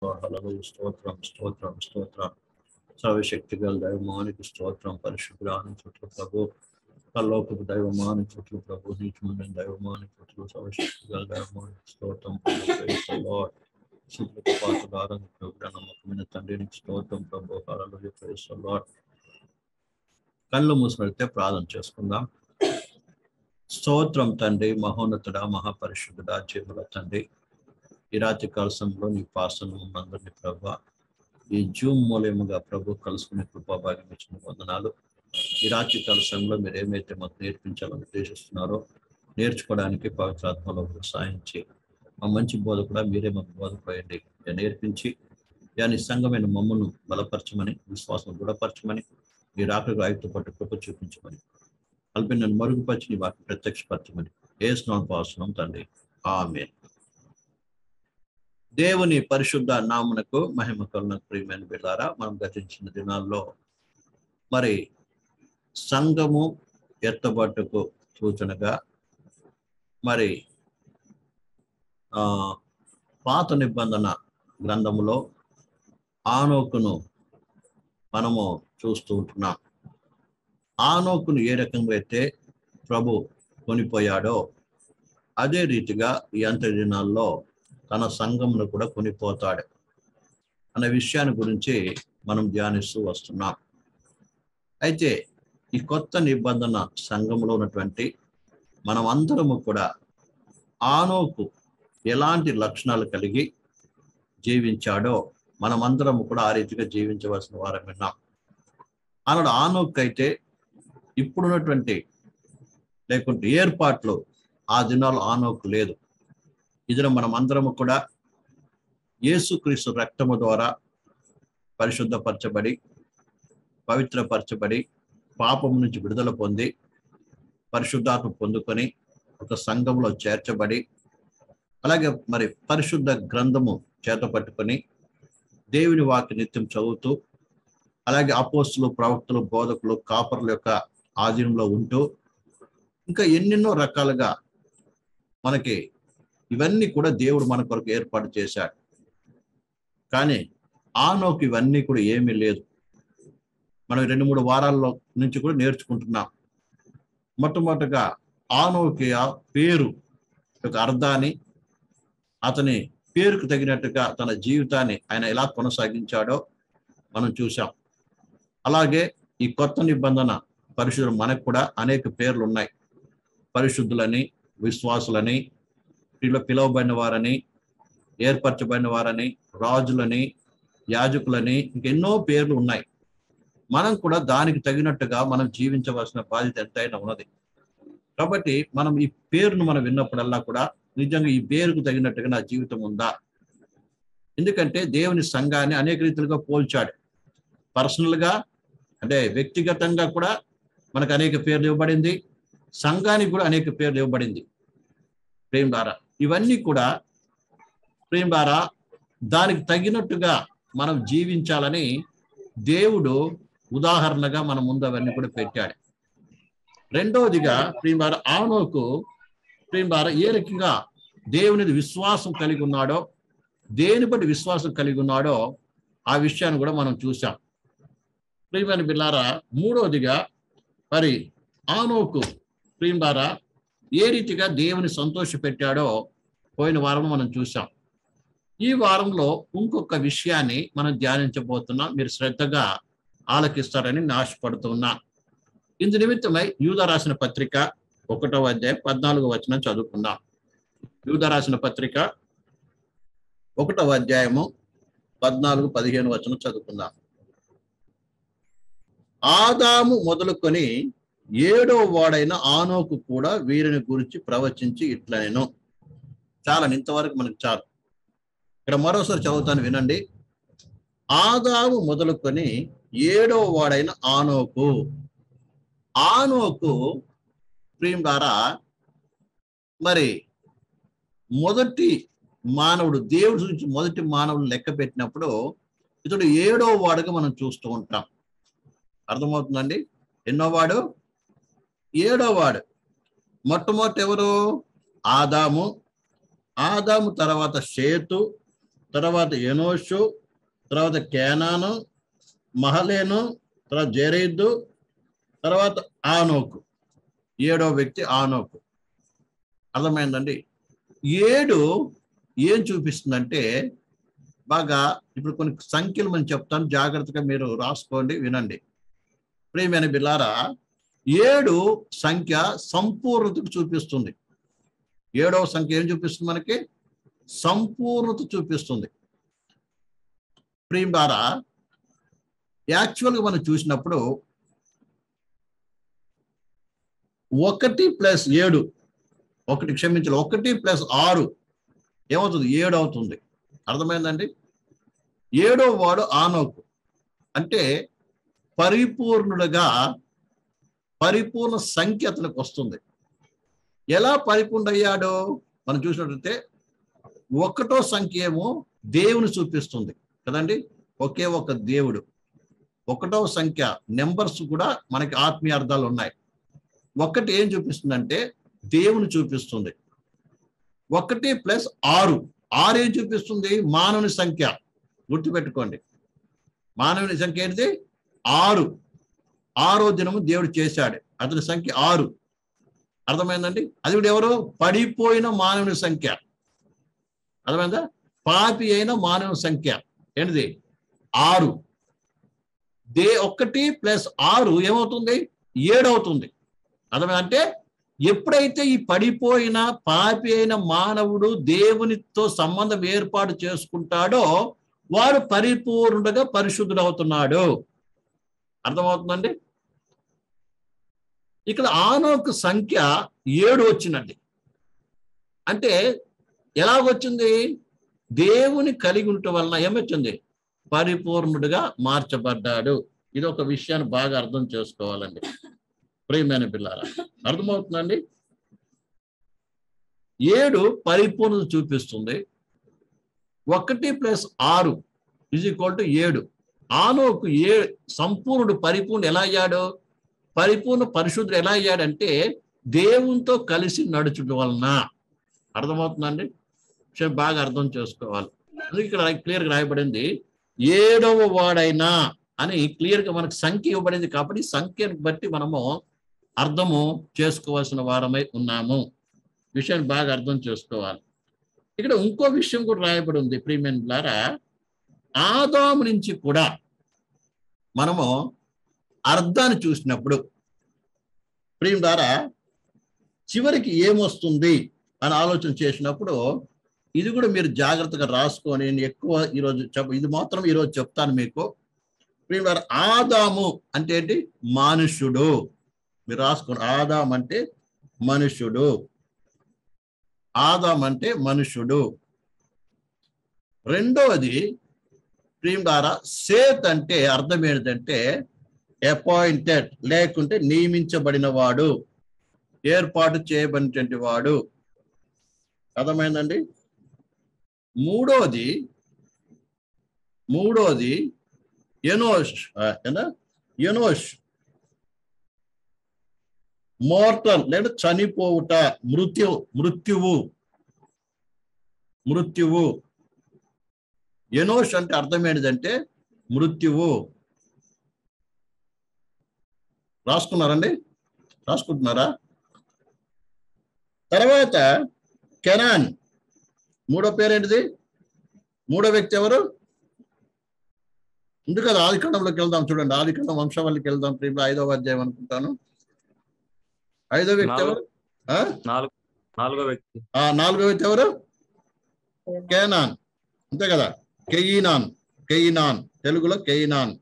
హల్లెలూయా. స్తోత్రం స్తోత్రం స్తోత్రం. సర్వశక్తి గల దైవమానికి స్తోత్రం. పరిశుద్ధురాని చుట్టూ ప్రభు, పరలోకపు దైవమాని చుట్టూ ప్రభు, నీతిమంతుని దైవమాని చుట్టూ సర్వశక్తి గల దైవమానికి స్తోత్రం. శుద్ధ పాత్రధారణ ప్రభు, నమ్మకమైన తండ్రికి స్తోత్రం ప్రభు. హల్లెలూయా. Praise the Lord. కళ్ళు మూసినట్లయితే ప్రార్థన చేసుకుందాం. స్తోత్రం తండ్రి, మహోన్నతుడా, మహాపరిశుద్ధుడా, జీవుల తండ్రి, ఈ రాత్రి కలసంలో నీ పాసనం ఉన్నందరినీ ప్రభు, ఈ జూమ్ మూలముగా ప్రభు కలుసుకునే కృపాభాగ్యం ఇచ్చిన వందనాలు. ఈ రాత్రి కలసంలో మీరు ఏమైతే మాకు నేర్పించాలని ఉద్దేశిస్తున్నారో నేర్చుకోవడానికి పవిత్రాత్మలో సాయించి మా మంచి బోధ కూడా మీరే మాకు బోధపడండి. నేర్పించి దాని సంఘమైన మమ్మల్ని బలపరచమని, విశ్వాసం దృఢపరచమని, మీ రాకకు ఆయుక్త పట్టు కృప చూపించమని, కలిపి నన్ను మరుగుపరిచి నీ వాటిని ప్రత్యక్షపరచమని యేసునామమున ప్రార్థిస్తున్నాం తండ్రి. ఆమేన్. దేవుని పరిశుద్ధ నామమునకు మహిమ కలుగును. ప్రియమైన బిడ్డలారా, మనం గతించిన దినాల్లో మరి సంఘము ఎత్తబట్టుకు సూచనగా మరి పాత నిబంధన గ్రంథములో ఆనోకును మనము చూస్తూ ఉంటున్నాం. ఆనోకును ఏ రకంగా అయితే ప్రభు కొనిపోయాడో అదే రీతిగా ఈ అంత్య దినాల్లో తన సంఘమును కూడా కొనిపోతాడు అనే విషయాన్ని గురించి మనం ధ్యానిస్తూ వస్తున్నాం. అయితే ఈ కొత్త నిబంధన సంఘంలో ఉన్నటువంటి మనం అందరము కూడా ఆనోకు ఎలాంటి లక్షణాలు కలిగి జీవించాడో మనమందరము కూడా ఆ రీతిగా జీవించవలసిన వారం విన్నాం. ఆనాడు ఆనోకు అయితే ఇప్పుడున్నటువంటి లేకుంటే ఏర్పాట్లు ఆ దినాలు ఆనోకు లేదు. ఇదిన మనం అందరము కూడా యేసుక్రీస్తు రక్తము ద్వారా పరిశుద్ధపరచబడి, పవిత్రపరచబడి, పాపం నుంచి విడుదల పొంది, పరిశుద్ధాత్మ పొందుకొని ఒక సంఘంలో చేర్చబడి, అలాగే మరి పరిశుద్ధ గ్రంథము చేత పట్టుకొని దేవుని వాక్య నిత్యం చదువుతూ, అలాగే అపోస్తులు, ప్రవక్తలు, బోధకులు, కాపరుల యొక్క ఆధీనంలో ఉంటూ, ఇంకా ఎన్నెన్నో రకాలుగా మనకి ఇవన్నీ కూడా దేవుడు మన కొరకు ఏర్పాటు చేశాడు. కానీ ఆనోకు ఇవన్నీ కూడా ఏమీ లేదు. మనం 2-3 వారాల్లో నుంచి కూడా నేర్చుకుంటున్నాం. మొట్టమొదటిగా ఆనోకు పేరు యొక్క అర్థాన్ని, అతని పేరుకు తగినట్టుగా తన జీవితాన్ని ఆయన ఎలా కొనసాగించాడో మనం చూసాం. అలాగే ఈ కొత్త నిబంధన పరిశుద్ధులు మనకు కూడా అనేక పేర్లు ఉన్నాయి. పరిశుద్ధులని, విశ్వాసులని, పిలువబడిన వారని, ఏర్పరచబడిన వారని, రాజులని, యాజకులని, ఇంకెన్నో పేర్లు ఉన్నాయి. మనం కూడా దానికి తగినట్టుగా మనం జీవించవలసిన బాధ్యత ఎంతైనా ఉన్నది. కాబట్టి మనం ఈ పేరును మనం విన్నప్పుడల్లా కూడా నిజంగా ఈ పేరుకు తగినట్టుగా నా జీవితం ఉందా? ఎందుకంటే దేవుని సంఘాన్ని అనేక రీతిలుగా పోల్చాడు. పర్సనల్గా అంటే వ్యక్తిగతంగా కూడా మనకు అనేక పేర్లు ఇవ్వబడింది, సంఘానికి కూడా అనేక పేర్లు ఇవ్వబడింది. ప్రేమ ద్వారా ఇవన్నీ కూడా ప్రేమ ద్వారా దానికి తగినట్టుగా మనం జీవించాలని దేవుడు ఉదాహరణగా మన ముందు అవన్నీ కూడా పెట్టాడు. రెండవదిగా ప్రేమ ద్వారా ఆనోకు ప్రేమ ద్వారా ఏ రకంగా దేవుని విశ్వాసం కలిగి ఉన్నాడో, దేని బట్టి విశ్వాసం కలిగి ఉన్నాడో ఆ విషయాన్ని కూడా మనం చూసాం. ప్రియమైన బిడ్డలారా, మూడవదిగా మరి ఆనోకు ప్రేమ ద్వారా ఏ రీతిగా దేవుని సంతోష పెట్టాడో పోయిన వారం మనం చూసాం. ఈ వారంలో ఇంకొక విషయాన్ని మనం ధ్యానించబోతున్నాం. మీరు శ్రద్ధగా ఆలకిస్తారని నేను ఆశపడుతున్నా. ఇందు నిమిత్తమై యూదా రాసిన పత్రిక 1వ అధ్యాయం 14వ వచనం చదువుకుందాం. యూదా రాసిన పత్రిక 1వ అధ్యాయము 14-15 వచనం చదువుకుందాం. ఆదాము మొదలుకొని 7వ వాడైన ఆనోకు కూడా వీరిని గురించి ప్రవచించి ఇట్లనెను. చాలా ఇంతవరకు మనకు చాలు. ఇక్కడ మరోసారి చదువుతాను, వినండి. ఆదాము మొదలుకొని 7వ వాడైన ఆనోకు. ఆనోకు ప్రియం ద్వారా మరి మొదటి మానవుడు, దేవుడి నుంచి మొదటి మానవుడు లెక్క పెట్టినప్పుడు ఇతడు 7వ వాడుగా మనం చూస్తూ ఉంటాం. అర్థమవుతుందండి? ఎన్నో వాడు? 7వ వాడు. మొట్టమొదటి ఎవరు? ఆదాము. ఆదాము తర్వాత షేతు, తర్వాత ఎనోషు, తర్వాత కేనాను, మహలేను, తర్వాత జెరెదు, తర్వాత ఆనోకు. 7వ వ్యక్తి ఆనోకు. అర్థమైందండి? 7 ఏం చూపిస్తుందంటే, బాగా ఇప్పుడు కొన్ని సంఖ్యలు మనం చెప్తాను, జాగ్రత్తగా మీరు రాసుకోండి, వినండి. ప్రియమైన బిల్లారా, 7 సంఖ్య సంపూర్ణతకు చూపిస్తుంది. 7వ సంఖ్య ఏం చూపిస్తుంది? మనకి సంపూర్ణత చూపిస్తుంది. ప్రియులారా, యాక్చువల్గా మనం చూసినప్పుడు 1 + 7, 1 క్షమించాలి, 1 + 6 ఏమవుతుంది? 7 అవుతుంది. అర్థమైందండి? 7వ వాడు ఆనోకు. అంటే పరిపూర్ణుడుగా, పరిపూర్ణ సంఖ్య అతనికి వస్తుంది. ఎలా పరిపూర్ణయ్యాడో మనం చూసినట్లయితే 1వ సంఖ్య ఏమో దేవుని చూపిస్తుంది కదండి. ఒకే ఒక దేవుడు. 1వ సంఖ్య నెంబర్స్ కూడా మనకి ఆత్మీయ అర్థాలు ఉన్నాయి. 1 ఏం చూపిస్తుందంటే దేవుని చూపిస్తుంది. 1 + 6, 6 ఏం చూపిస్తుంది? మానవుని సంఖ్య. గుర్తుపెట్టుకోండి, మానవుని సంఖ్య ఏంటిది? 6. 6వ దినము దేవుడు చేశాడు, అతని సంఖ్య 6. అర్థమైందండి? అది కూడా ఎవరు? పడిపోయిన మానవుని సంఖ్య. అర్థమైందా? పాపి అయిన మానవ సంఖ్య ఏంటిది? 6. 1 + 6 ఏమవుతుంది? 7 అవుతుంది. అర్థమైందంటే ఎప్పుడైతే ఈ పడిపోయిన పాపి అయిన మానవుడు దేవునితో సంబంధం ఏర్పాటు చేసుకుంటాడో వాడు పరిపూర్ణుడుగా పరిశుద్ధుడు అవుతున్నాడు. అర్థమవుతుందండి? ఇక్కడ ఆనోకు సంఖ్య 7 వచ్చిందండి. అంటే ఎలాగొచ్చింది? దేవుని కలిగి ఉండటం వలన ఏమొచ్చింది? పరిపూర్ణుడిగా మార్చబడ్డాడు. ఇది ఒక విషయాన్ని బాగా అర్థం చేసుకోవాలండి ప్రియమైన పిల్లారా. అర్థమవుతుందండి? 7 పరిపూర్ణత చూపిస్తుంది. 1 + 6 = 7. ఆనోకు సంపూర్ణుడు, పరిపూర్ణుడు ఎలా అయ్యాడు? పరిపూర్ణ పరిశుద్ధుడు ఎలా అయ్యాడంటే దేవునితో కలిసి నడుచుట వలన. అర్థమవుతుందండి? బాగా అర్థం చేసుకోవాలి. ఇక్కడ క్లియర్గా రాయబడింది 7వ వాడైనా అని క్లియర్గా మనకు సంఖ్య ఇవ్వబడింది. కాబట్టి సంఖ్యను బట్టి మనము అర్థము చేసుకోవాల్సిన వారమై ఉన్నాము. విషయాన్ని బాగా అర్థం చేసుకోవాలి. ఇక్కడ ఇంకో విషయం కూడా రాయబడి ఉంది ప్రియమైనలారా. ఆదాము నుంచి కూడా మనము అర్థాన్ని చూసినప్పుడు ప్రియమైనలారా, చివరికి ఏమొస్తుంది అని ఆలోచన చేసినప్పుడు ఇది కూడా మీరు జాగ్రత్తగా రాసుకొని, నేను ఎక్కువ ఈరోజు ఇది మాత్రం ఈరోజు చెప్తాను మీకు. ప్రియమైనలారా, ఆదాము అంటే ఏంటి? మనుష్యుడు. మీరు రాసుకోండి, ఆదాం అంటే మనుష్యుడు. ఆదాం అంటే మనుష్యుడు. రెండవది ప్రియమైనలారా, సేత్ అంటే అర్థం ఏంటంటే అపాయింటెడ్, లేకుంటే నియమించబడిన వాడు, ఏర్పాటు చేయబడినటువంటి వాడు. అర్థమైందండి? మూడోది ఎనోష్. ఎనోష్ మోర్టల్, లేదా చనిపోవుట, మృత్యువు. ఎనోష్ అంటే అర్థం ఏంటిదంటే మృత్యువు. రాసుకున్నారండి? రాసుకుంటున్నారా? తర్వాత కెనాన్, మూడో పేరేంటిది? మూడో వ్యక్తి ఎవరు? ఉంది కదా, ఆదికాండంలోకి వెళ్దాం. చూడండి, ఆదికాండం వంశావళికి వెళ్దాం. 5వ అధ్యాయం అనుకుంటాను. 5వ వ్యక్తి ఎవరు? 4వ వ్యక్తి. 4వ వ్యక్తి ఎవరు? కేనాన్, అంతే కదా. కెయినాన్, తెలుగులో కెయినాన్.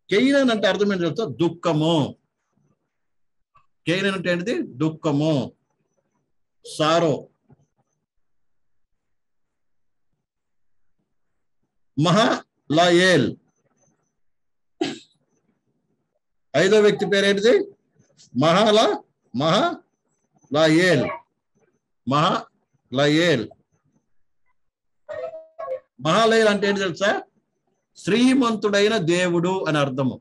కెయినాన్ అంటే అర్థం ఏంటి తెలుసా? దుఃఖము. కెయినాన్ అంటే ఏంటిది? దుఃఖము, సారో. మహలాయేల్, 5వ వ్యక్తి పేరేంటిది? మహలాయేల్. మహలాయేల్ అంటే ఏంటి తెలుసా? శ్రీమంతుడైన దేవుడు అని అర్థము.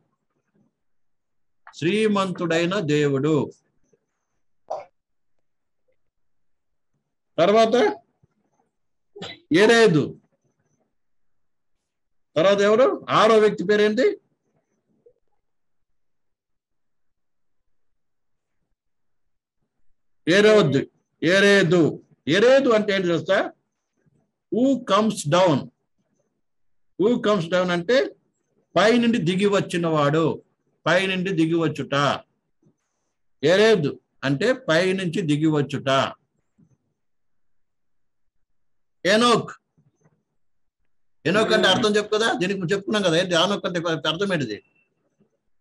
శ్రీమంతుడైన దేవుడు. తర్వాత ఏరేదు. తర్వాత ఎవరు? 6వ వ్యక్తి పేరేంటి? ఏరోద్. ఏరేదు. ఏరేదు అంటే ఏంటి తెలుసా? Who comes down. Who comes down అంటే పై నుండి దిగి వచ్చిన వాడు, పై నుండి దిగి వచ్చుట. ఏరేదు అంటే పై నుంచి దిగి వచ్చుట. ఏనోక్. ఏనోక్ అంటే అర్థం చెప్పు కదా, దీనికి చెప్పుకున్నాం కదా. ఏంటి ఆనోక్ అంటే అర్థం ఏంటిది?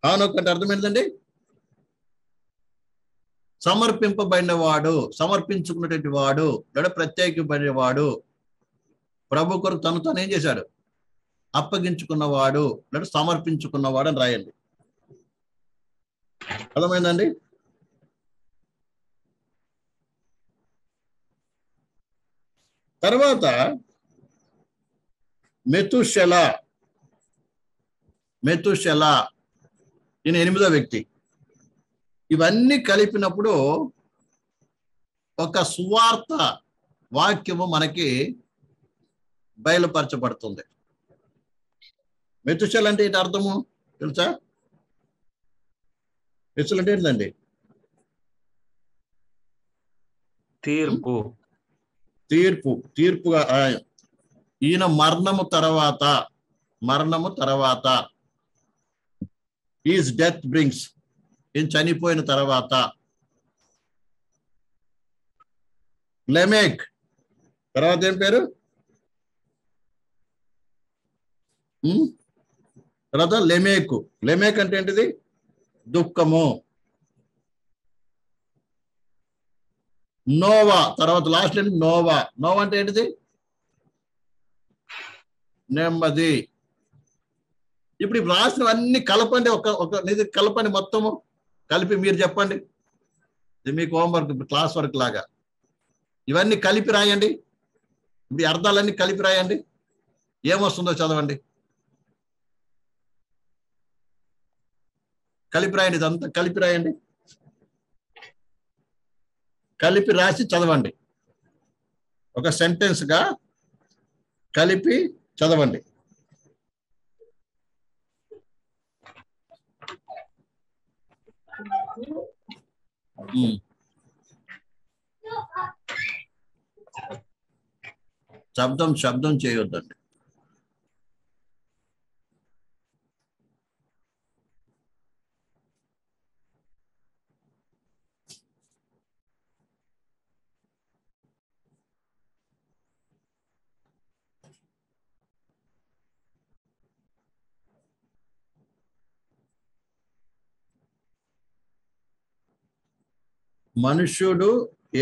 ఆనోక్ అంటే అర్థం ఏంటండి? సమర్పింపబడిన వాడు, సమర్పించుకున్నటువంటి వాడు, లేదా ప్రత్యేకింపబడిన వాడు, ప్రభు కొరకు తను తాను ఏం చేశాడు? అప్పగించుకున్నవాడు, లేదా సమర్పించుకున్నవాడు అని రాయండి. అర్థమైందండి? తర్వాత మెతుషెల. మెతుషెల ఈయన 8వ వ్యక్తి. ఇవన్నీ కలిపినప్పుడు ఒక సువార్త వాక్యము మనకి బయలుపరచబడుతుంది. మెతుషెల అంటే ఏంటి అర్థము తెలుసా? మెతుషెల అంటే ఏంటండి? తీర్పు. తీర్పు. తీర్పుగా ఈయన మరణము తర్వాత ఈజ్ డెత్ బ్రింగ్స్, ఈయన చనిపోయిన తర్వాత. లెమేక్ తర్వాత ఏం పేరు? తర్వాత లెమేకు. లెమేక్ అంటే ఏంటిది? దుఃఖము. నోవా తర్వాత లాస్ట్ ఏంటి? నోవా. నోవా అంటే ఏంటిది? నెమ్మది. ఇప్పుడు రాసినవన్నీ కలపండి, ఒక నిధి కలపండి, మొత్తము కలిపి మీరు చెప్పండి. ఇది మీకు హోంవర్క్, క్లాస్ వర్క్ లాగా. ఇవన్నీ కలిపి రాయండి. ఇప్పుడు అర్థాలన్నీ కలిపి రాయండి. ఏమొస్తుందో చదవండి. కలిపి రాయండి, ఇదంతా కలిపి రాయండి. కలిపి రాసి చదవండి. ఒక సెంటెన్స్ గా కలిపి చదవండి. శబ్దం చేయొద్దండి. మనుష్యుడు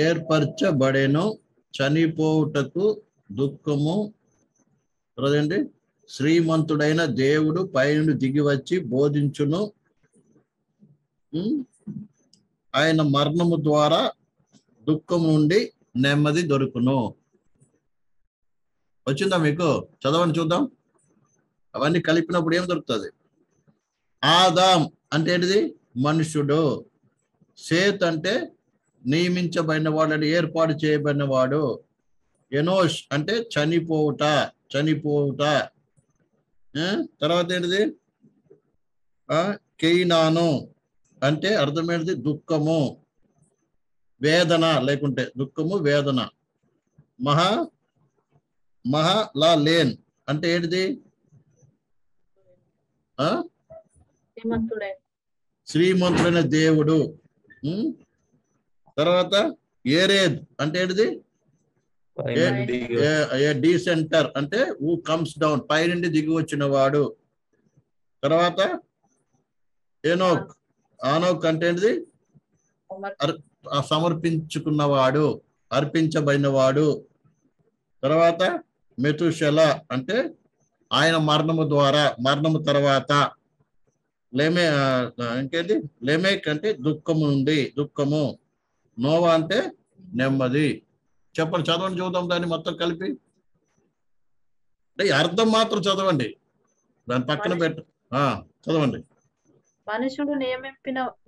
ఏర్పరచబడెను చనిపోవుటకు దుఃఖము. అదేంటి? శ్రీమంతుడైన దేవుడు పైనుండి దిగి వచ్చి బోధించును. ఆయన మరణము ద్వారా దుఃఖం నుండి నెమ్మది దొరుకును. వచ్చిందా మీకు? చదవండి చూద్దాం. అవన్నీ కలిపినప్పుడు ఏం దొరుకుతుంది? ఆదాం అంటే ఏంటిది? మనుష్యుడు. సేత్ అంటే నియమించబడిన వాడు, అంటే ఏర్పాటు చేయబడిన వాడు. ఎనోష్ అంటే చనిపోవుట. తర్వాత ఏంటిది? కెయినాను అంటే అర్థమైనది దుఃఖము, వేదన, లేకుంటే దుఃఖము, వేదన. మహా లేన్ అంటే ఏంటిది? శ్రీమంతుడైన దేవుడు. తర్వాత ఏరేద్ అంటే ఏంటిది? డీసెంటర్ అంటే హూ కమ్స్ డౌన్, పై నుండి దిగి వచ్చిన వాడు. తర్వాత ఆనోక్ అంటే ఏంటిది? సమర్పించుకున్నవాడు, అర్పించబడినవాడు. తర్వాత మెతుషెల అంటే ఆయన మరణము తర్వాత. ఇంకేంటి? లెమేక్ అంటే దుఃఖము. నోవా అంటే నెమ్మది. చెప్పండి, చదవండి చూద్దాం దాన్ని మొత్తం కలిపి. అంటే అర్థం మాత్రం చదవండి, దాని పక్కన పెట్టు. చదవండి. మనుషుడు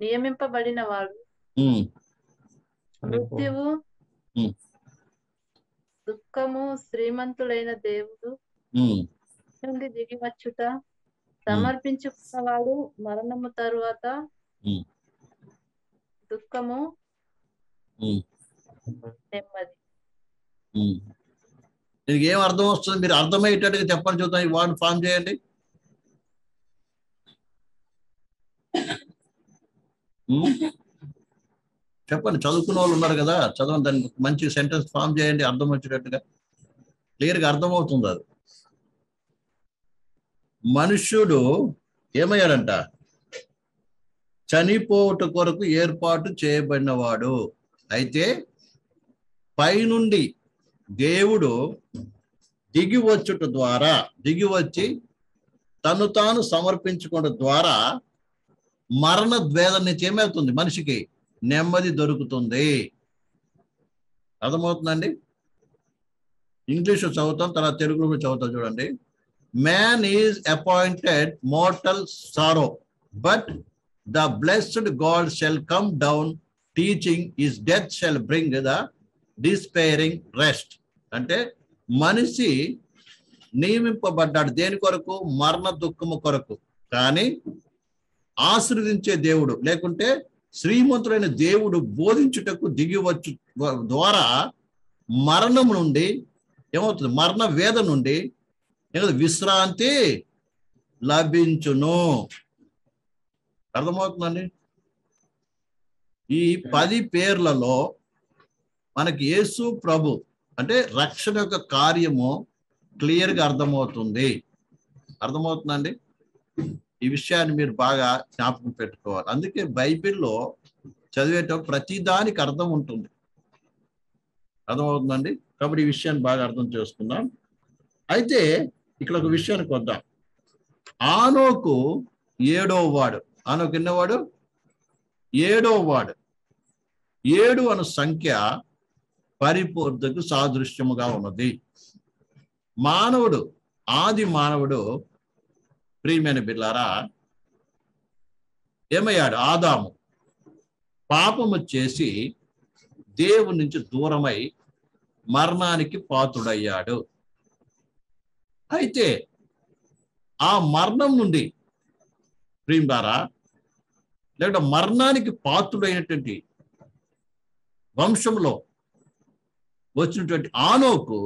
నియమింపబడిన వాడు, మృత్యువు దుఃఖము శ్రీమంతులైన దేవుడు ఉమ్, నుండి దిగి వచ్చుట, సమర్పించుకున్నవాడు మరణము తరువాత ఉమ్, దుఃఖము ఉమ్, నెమ్మది. ఉమ్. దీనికి ఏం అర్థం వస్తుంది? మీరు అర్థమయ్యేటట్టుగా చెప్పండి చూద్దాం. ఈ వర్డ్ ఫామ్ చేయండి. ఉమ్, చెప్పండి. చదువుకున్న వాళ్ళు ఉన్నారు కదా, చదవండి. దానికి మంచి సెంటెన్స్ ఫామ్ చేయండి, అర్థం వచ్చేటట్టుగా. క్లియర్గా అర్థమవుతుంది అది. మనుష్యుడు ఏమయ్యాడంట? చనిపోవుట కొరకు ఏర్పాటు చేయబడినవాడు. అయితే పైనుండి దేవుడు దిగి వచ్చి తను తాను సమర్పించుకోవడం ద్వారా మరణ ద్వేదం నుంచి ఏమవుతుంది? మనిషికి నెమ్మది దొరుకుతుంది. అర్థమవుతుందండి? ఇంగ్లీష్ చదువుతాం, తర్వాత తెలుగులో చదువుతాం. చూడండి. Man is appointed mortal sorrow, but the blessed God shall come down teaching his death shall bring the despairing rest. అంటే మనిషి నియమింపబడ్డాడు దేని కొరకు? మరణ దుఃఖము కొరకు. కానీ ఆశీర్వదించే దేవుడు, లేకుంటే శ్రీమంతుడైన దేవుడు బోధించుటకు దిగి వచ్చు ద్వారా మరణం నుండి ఏమవుతుంది? మరణ వేద నుండి విశ్రాంతి లభించును. అర్థమవుతుందండి? ఈ 10 పేర్లలో మనకి యేసు ప్రభు అంటే రక్షణ యొక్క కార్యము క్లియర్గా అర్థమవుతుంది. అర్థమవుతుందండి? ఈ విషయాన్ని మీరు బాగా జ్ఞాపకం పెట్టుకోవాలి. అందుకే బైబిల్లో చదివేటప్పుడు ప్రతి దానికి అర్థం ఉంటుంది. అర్థమవుతుందండి? కాబట్టి ఈ విషయాన్ని బాగా అర్థం చేసుకుందాం. అయితే ఇక్కడ ఒక విషయానికి వద్దాం. ఆనోకు 7వ వాడు. ఆనోకు ఎన్నోవాడు? 7వ వాడు. 7 అను సంఖ్య పరిపూర్ణకు సాదృశ్యముగా ఉన్నది. మానవుడు, ఆది మానవుడు, ప్రియమైన బిడ్డలారా, ఏమయ్యాడు? ఆదాము పాపము చేసి దేవుని నుంచి దూరమై మరణానికి పాత్రుడయ్యాడు. అయితే ఆ మరణం నుండి ప్రియులారా, లేకపోతే మరణానికి పాత్రుడైనటువంటి వంశంలో వచ్చినటువంటి ఆనోకు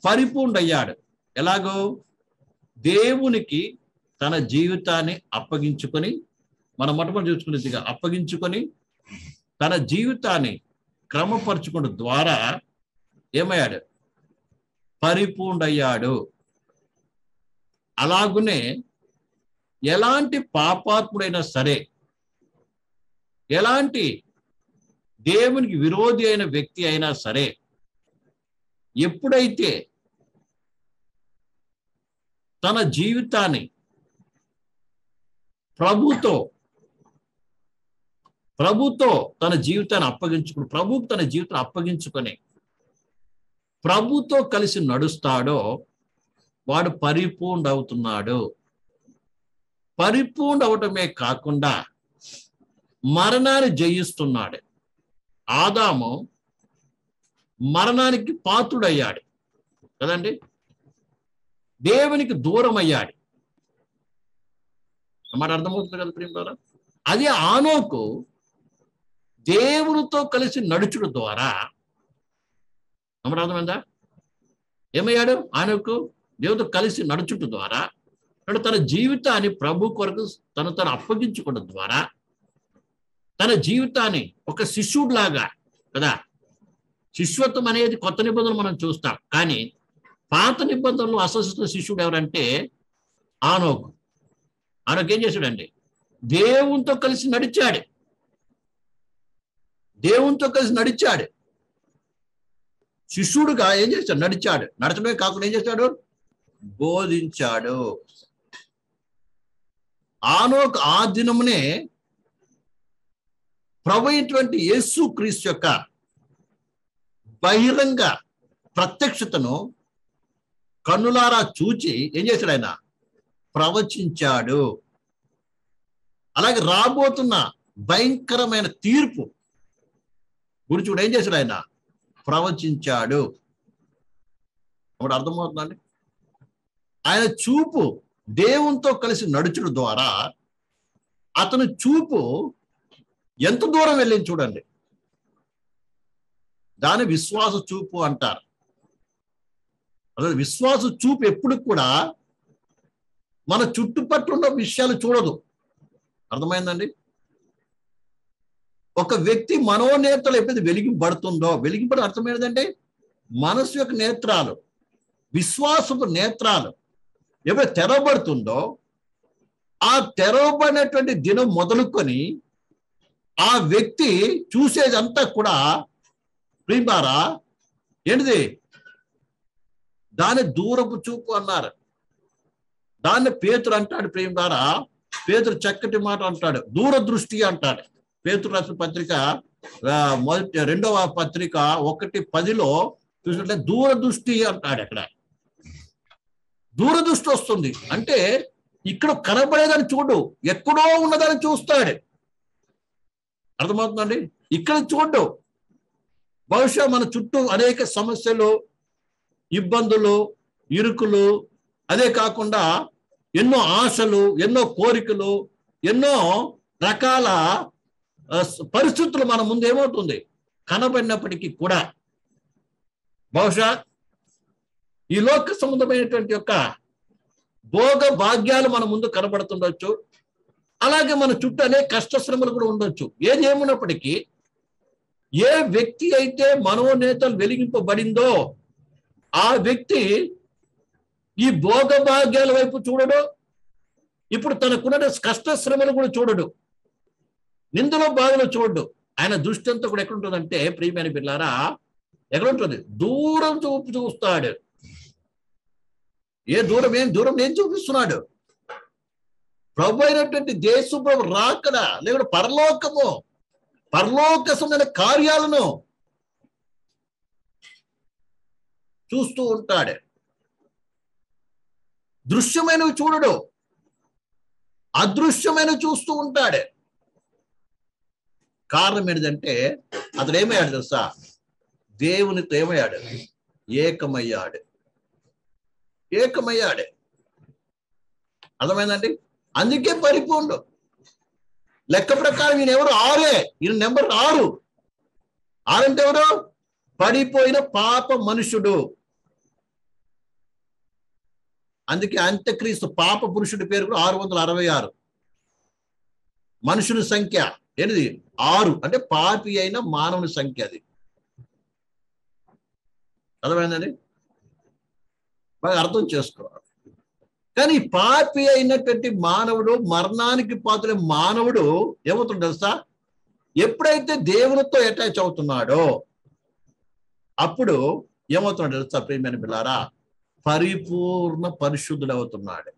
పరిపూర్ణయ్యాడు. ఎలాగో? దేవునికి తన జీవితాన్ని అప్పగించుకొని, మనం మొట్టమొదటి చూసుకునేదిగా అప్పగించుకొని తన జీవితాన్ని క్రమపరచుకోవడం ద్వారా ఏమయ్యాడు? పరిపూర్ణయ్యాడు. అలాగునే ఎలాంటి పాపాత్ముడైనా సరే, ఎలాంటి దేవునికి విరోధి అయిన వ్యక్తి అయినా సరే, ఎప్పుడైతే తన జీవితాన్ని ప్రభుతో తన జీవితాన్ని అప్పగించుకొని ప్రభుతో కలిసి నడుస్తాడో వాడు పరిపూర్ణ అవుతున్నాడు. పరిపూర్ణ అవటమే కాకుండా మరణాన్ని జయిస్తున్నాడు. ఆదాము మరణానికి పాత్రుడయ్యాడు కదండి, దేవునికి దూరం అయ్యాడు. అన్నమాట. అర్థమవుతుంది కదా ప్రియులారా? అదే ఆనోకు దేవునితో కలిసి నడుచుడు ద్వారా అన్నమాట. అర్థమైందా? ఏమయ్యాడు? ఆనోకు దేవునితో కలిసి నడుచుట ద్వారా తన జీవితాన్ని ప్రభు కొరకు తను అప్పగించుకోవడం ద్వారా తన జీవితాన్ని ఒక శిష్యుడిలాగా కదా. శిష్యత్వం అనేది కొత్త నిబంధనలు మనం చూస్తాం, కానీ పాత నిబంధనలు అసలు శిష్యుడు ఎవరంటే ఆనోకు. ఆనోకు ఏం చేశాడండి? దేవునితో కలిసి నడిచాడు. శిష్యుడుగా ఏం చేశాడు? నడిచాడు. నడచడమే కాకుండా ఏం చేశాడు? బోధించాడు. ఆనోకు ఆ దినమునే ప్రభు అయినటువంటి యేసు క్రీస్తు యొక్క బహిరంగ ప్రత్యక్షతను కన్నులారా చూచి ఏం చేశాడు? ఆయన ప్రవచించాడు. అలాగే రాబోతున్న భయంకరమైన తీర్పు గురించి కూడా ఏం చేశాడు? ఆయన ప్రవచించాడు. అప్పుడు అర్థమవుతుందండి. ఆయన చూపు దేవునితో కలిసి నడుచుడు ద్వారా అతని చూపు ఎంత దూరం వెళ్ళింది చూడండి. దాని విశ్వాస చూపు అంటారు. అసలు విశ్వాస చూపు ఎప్పుడు కూడా మన చుట్టుపక్కల ఉన్న విషయాలు చూడదు. అర్థమైందండి. ఒక వ్యక్తి మనోనేత్రాలు ఎప్పుడైతే వెలిగింపబడుతుందో, వెలిగింపడం అర్థమైనదంటే మనసు యొక్క నేత్రాలు, విశ్వాసపు నేత్రాలు ఎప్పుడైతే తెరవబడుతుందో, ఆ తెరవబడినటువంటి దినం మొదలుకొని ఆ వ్యక్తి చూసేదంతా కూడా ప్రియులారా ఏంటిది? దాని దూరపు చూపు అన్నారు. దాన్ని పేతురు అంటాడు. ప్రియులారా, పేతురు చక్కటి మాట అంటాడు, దూరదృష్టి అంటాడు. పేతురు రాసిన పత్రిక 2వ పత్రిక 1:10 చూసినట్లయితే దూరదృష్టి అంటాడు. అక్కడ దూరదృష్టి వస్తుంది అంటే ఇక్కడ కనబడేదని చూడు, ఎక్కడో ఉన్నదని చూస్తాడు. అర్థమవుతుందండి. ఇక్కడ చూడు, బహుశా మన చుట్టూ అనేక సమస్యలు, ఇబ్బందులు, ఇరుకులు, అదే కాకుండా ఎన్నో ఆశలు, ఎన్నో కోరికలు, ఎన్నో రకాల పరిస్థితులు మన ముందు ఏమవుతుంది కనబడినప్పటికీ కూడా బహుశా ఈ లోక సంబంధమైనటువంటి యొక్క భోగ భాగ్యాలు మన ముందు కనబడుతుండొచ్చు. అలాగే మన చుట్టూ అనేక కష్టశ్రమలు కూడా ఉండొచ్చు. ఏది ఏమున్నప్పటికీ ఏ వ్యక్తి అయితే మనోనేతలు వెలిగింపబడిందో ఆ వ్యక్తి ఈ భోగ భాగ్యాల వైపు చూడడు. ఇప్పుడు తనకున్న కష్టశ్రమలు కూడా చూడడు, నిందలో బాధలో చూడడు. ఆయన దృష్టి అంతా కూడా ఎక్కడుంటుందంటే ప్రియమైన పిల్లారా, ఎక్కడుంటుంది? దూరం చూస్తాడు. ఏం దూరం ఏం చూపిస్తున్నాడు? ప్రభు అయినటువంటి దేశ ప్రభు రాకడా, లేకుంటే పరలోకమైన కార్యాలను చూస్తూ ఉంటాడు. దృశ్యమైనవి చూడడు, అదృశ్యమైనవి చూస్తూ ఉంటాడు. కారణం ఏంటంటే అతడు ఏమయ్యాడు తెలుసా? దేవునితో ఏమయ్యాడు? ఏకమయ్యాడు. అర్థమైందండి. అందుకే పరిపూర్ణుడు. లెక్క ప్రకారం ఈయన ఎవరు? 6. ఈయన నెంబర్ 6. 6 అంటే ఎవరు? పడిపోయిన పాప మనుషుడు. అందుకే అంత్యక్రీస్తు పాప పురుషుడి పేరు కూడా 666. మనుషుని సంఖ్య ఏంటిది? 6 అంటే పాపి అయిన మానవుని సంఖ్య. అది అర్థమైందండి. బాగా అర్థం చేసుకోవాలి. కానీ పాపి అయినటువంటి మానవుడు, మరణానికి పాత్రుడైన మానవుడు ఏమవుతుంది తెలుసా? ఎప్పుడైతే దేవునితో అటాచ్ అవుతున్నాడో అప్పుడు ఏమవుతున్నాడు తెలుసా ప్రియమైన పిల్లారా? పరిపూర్ణ పరిశుద్ధుడు అవుతున్నాడు.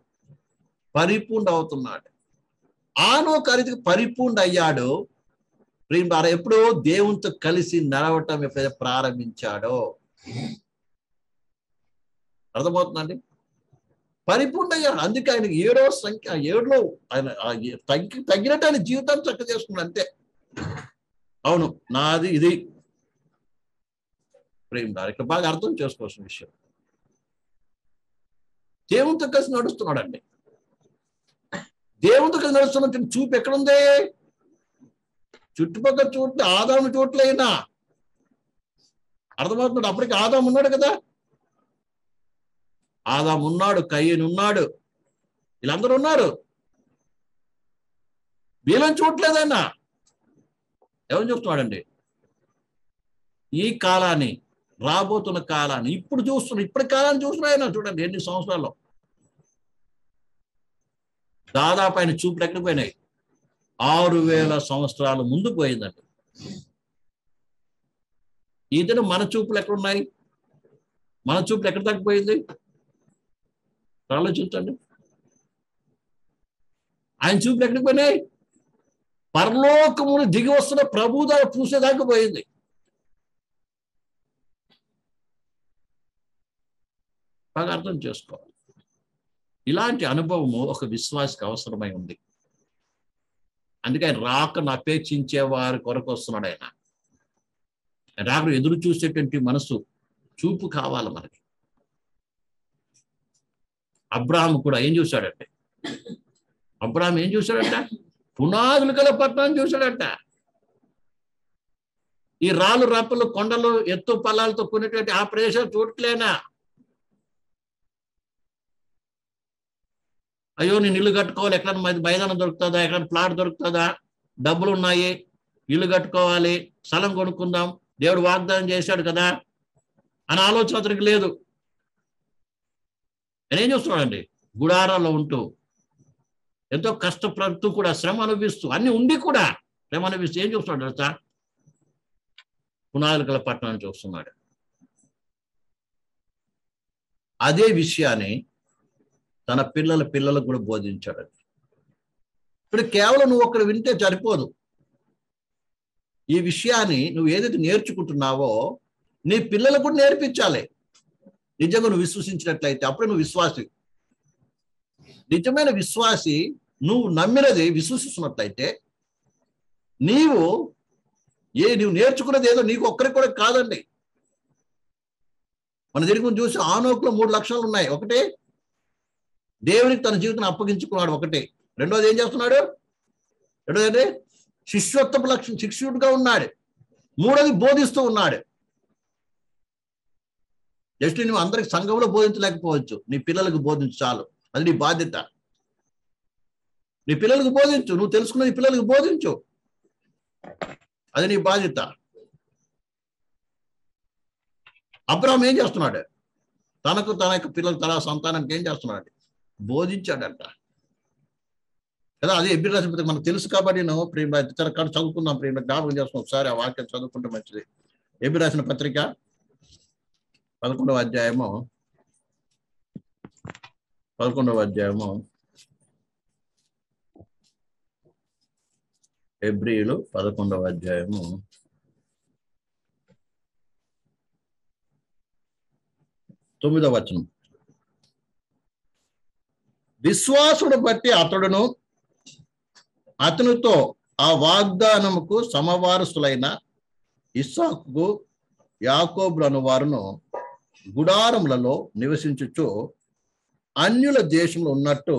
ఆనోక రీతికి పరిపూర్ణ అయ్యాడు. ప్రియమైన ఎప్పుడు దేవునితో కలిసి నడవటం ఎప్పుడైతే ప్రారంభించాడో, అర్థమవుతుందండి, పరిపూర్ణ అయ్యాడు. అందుకే ఆయన 7వ సంఖ్య 7లో ఆయన తగ్గినట్టు ఆయన జీవితాన్ని చక్క చేసుకున్నాడు. అంతే. అవును, నాది ఇది. ప్రేమ ఇక్కడ బాగా అర్థం చేసుకోవాల్సిన విషయం. దేవునితో కలిసి నడుస్తున్నాడండి. దేవునితో కలిసి నడుస్తున్న చూపు ఎక్కడుంది? చుట్టుపక్కల చూడలే, ఆదాము చూడలేనా? అర్థమవుతున్నాడు. అప్పటికి ఆదాము ఉన్నాడు కదా, ఆదాము ఉన్నాడు, కయ్యను ఉన్నాడు, వీళ్ళందరూ ఉన్నారు. వీళ్ళని చూడలేదన్నా. ఎవరు చూస్తున్నాడండి? ఈ కాలాన్ని, రాబోతున్న కాలాన్ని, ఇప్పుడు చూస్తున్నాడు. ఇప్పటి కాలాన్ని చూస్తున్నాయన. చూడండి ఎన్ని సంవత్సరాల్లో దాదాపు ఆయన చూపులు ఎక్కడికి పోయినాయి? 6000 సంవత్సరాల ముందు పోయిందండి. ఇతను మన చూపులు ఎక్కడున్నాయి? మన చూపులు ఎక్కడ తగ్గిపోయింది? ఆలోచించండి. ఆయన చూపులు ఎక్కడికి పోయినాయి? పరలోకమును దిగి వస్తున్న ప్రభు ద్వారా చూసేదాకా పోయింది. బాగా అర్థం చేసుకోవాలి. ఇలాంటి అనుభవము ఒక విశ్వాసికి అవసరమై ఉంది. అందుకే ఆయన రాకను అపేక్షించే వారి కొరకు వస్తున్నాడు. రాకడ ఎదురు చూసేటువంటి మనసు చూపు కావాలి మనకి. అబ్రాహాము కూడా ఏం చూశాడంటే, అబ్రాహాం ఏం చూశాడంట? పునాదులు గల పట్టణం చూశాడంట. ఈ రాళ్ళు రప్పలు కొండలు ఎత్తు పల్లాలతో కొనేటువంటి ఆ ప్రదేశం చూడట్లేనా? అయ్యో నేను ఇల్లు కట్టుకోవాలి, ఎక్కడ మైదానం దొరుకుతుందా, ఎక్కడ ప్లాట్ దొరుకుతుందా, డబ్బులు ఉన్నాయి, ఇల్లు కట్టుకోవాలి, స్థలం కొనుక్కుందాం, దేవుడు వాగ్దానం చేశాడు కదా అని ఆలోచన అతనికి లేదు. నేనేం చూస్తున్నాడండి, గుడారాల్లో ఉంటూ ఎంతో కష్టపడుతూ కూడా శ్రమ అనుభవిస్తూ అన్ని ఉండి కూడా శ్రమ అనుభవిస్తూ ఏం చూస్తున్నాడు తెలుసా? పునాదులు గల పట్టణాన్ని చూస్తున్నాడు. అదే విషయాన్ని తన పిల్లలకు కూడా బోధించాడు. ఇప్పుడు కేవలం నువ్వు ఒక్కడ వింటే సరిపోదు. ఈ విషయాన్ని నువ్వు ఏదైతే నేర్చుకుంటున్నావో నీ పిల్లలకు కూడా నేర్పించాలి. నిజంగా నువ్వు విశ్వసించినట్లయితే అప్పుడే నువ్వు విశ్వాసి. నిజమైన విశ్వాసి నువ్వు నమ్మినది విశ్వసిస్తున్నట్లయితే నువ్వు నేర్చుకున్నది ఏదో నీకు ఒక్కరికి కూడా కాదండి. మన దగ్గర చూసి ఆనోకులో 3 లక్షణాలు ఉన్నాయి. ఒకటి, దేవునికి తన జీవితాన్ని అప్పగించుకున్నాడు. ఒకటి. రెండోది ఏం చేస్తున్నాడు? రెండోది శిష్యోత్తమ లక్షణం, శిష్యుడిగా ఉన్నాడు. మూడోది బోధిస్తూ ఉన్నాడు. జస్ట్ నువ్వు అందరికి సంఘంలో బోధించలేకపోవచ్చు, నీ పిల్లలకు బోధించు చాలు. అది నీ బాధ్యత. నీ పిల్లలకు బోధించు, నువ్వు తెలుసుకున్న నీ పిల్లలకు బోధించు, అది నీ బాధ్యత. అబ్రాహాం ఏం చేస్తున్నాడు? తన యొక్క పిల్లలు, తన సంతానానికి ఏం చేస్తున్నాడు? బోధించాడంట కదా. అదే ఎబ్రీ రాసిన పత్రిక మనకు తెలుసు కాబట్టి నేను చదువుకుందాం, ప్రేమ జ్ఞాపకం చేస్తున్నాం. ఒకసారి ఆ వాక్యం చదువుకుంటే మంచిది. ఎబ్రీ రాసిన పత్రిక 11వ అధ్యాయము హెబ్రీయులు 11వ అధ్యాయము 9వ వచనం. విశ్వాసుడు బట్టి అతడును అతనితో ఆ వాగ్దానముకు సమవారసులైన ఇస్సాకు యాకోబులను వారును గుడారములలో నివసించుచు అన్యుల దేశంలో ఉన్నట్టు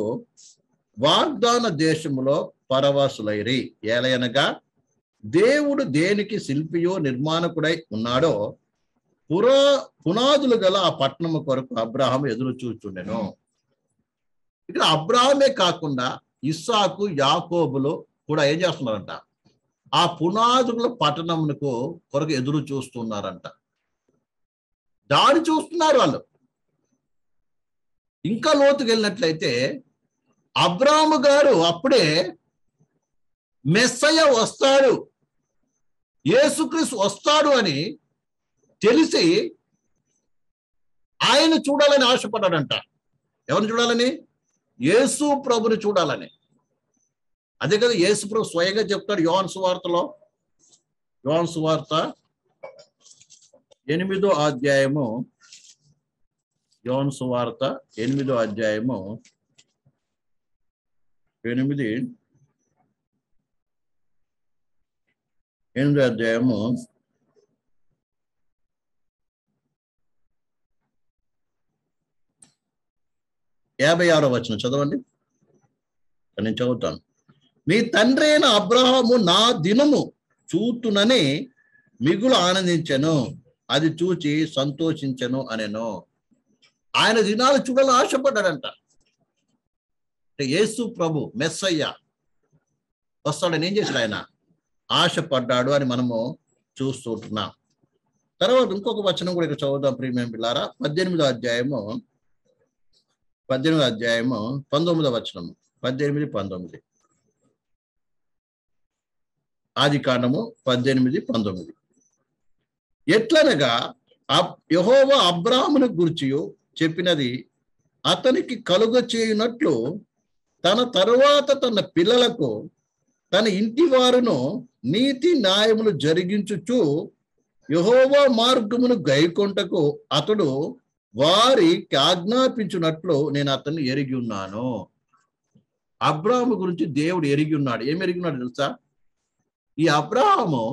వాగ్దాన దేశములో పరవాసులైరి. ఏలయనగా దేవుడు దేనికి శిల్పియో నిర్మాణకుడై ఉన్నాడో పునాదులు గల ఆ పట్టణము కొరకు అబ్రాహాము ఎదురు చూచుండెను. ఇక్కడ అబ్రాహామే కాకుండా ఇస్సాకు యాకోబులు కూడా ఏం చేస్తున్నారంట? ఆ పునాదుల పట్టణమునకు కొరకు ఎదురు చూస్తున్నారంట. దాడి చూస్తున్నారు వాళ్ళు. ఇంకా లోతుకు వెళ్ళినట్లయితే అబ్రాహాము గారు అప్పుడే మెస్సయ్య వస్తాడు, యేసుక్రీస్తు వస్తాడు అని తెలిసి ఆయన చూడాలని ఆశపడ్డాడంట. ఎవరిని చూడాలని? యేసు ప్రభుని చూడాలని. అదే కదా యేసు ప్రభు స్వయంగా చెప్తాడు యోహాను సువార్తలో. యోహాను సువార్త 8వ అధ్యాయము, యోహాను సువార్త 8వ అధ్యాయము 8వ అధ్యాయము 56వ వచనం చదవండి. నేను చదువుతాను. మీ తండ్రి అయిన అబ్రహాము నా దినము చూతునని మిగులు ఆనందించెను, అది చూచి సంతోషించెను అనెను. ఆయన దినాలు చూడాలని ఆశపడ్డాడంట. యేసు ప్రభు మెస్సయ్య వస్తాడని ఏం చేశాడు? ఆయన ఆశపడ్డాడు అని మనము చూస్తుంటున్నాం. తర్వాత ఇంకొక వచనం కూడా ఇక్కడ చదువుదాం ప్రియమైన పిల్లారా. 18వ అధ్యాయము 19వ వచనము. 18-19 ఆదికాండము 18-19. ఎట్లనగా యెహోవా అబ్రాహామును గూర్చి చెప్పినది అతనికి కలుగ చేయునట్లు తన తరువాత తన పిల్లలకు తన ఇంటి వారును నీతి న్యాయములు జరిగించుచు యెహోవా మార్గమును గైకొంటకు అతడు వారికి ఆజ్ఞాపించున్నట్లు నేను అతన్ని ఎరిగి ఉన్నాను. అబ్రాహాము గురించి దేవుడు ఎరిగి ఉన్నాడు. ఏమి ఎరిగి ఉన్నాడు తెలుసా? ఈ అబ్రాహాము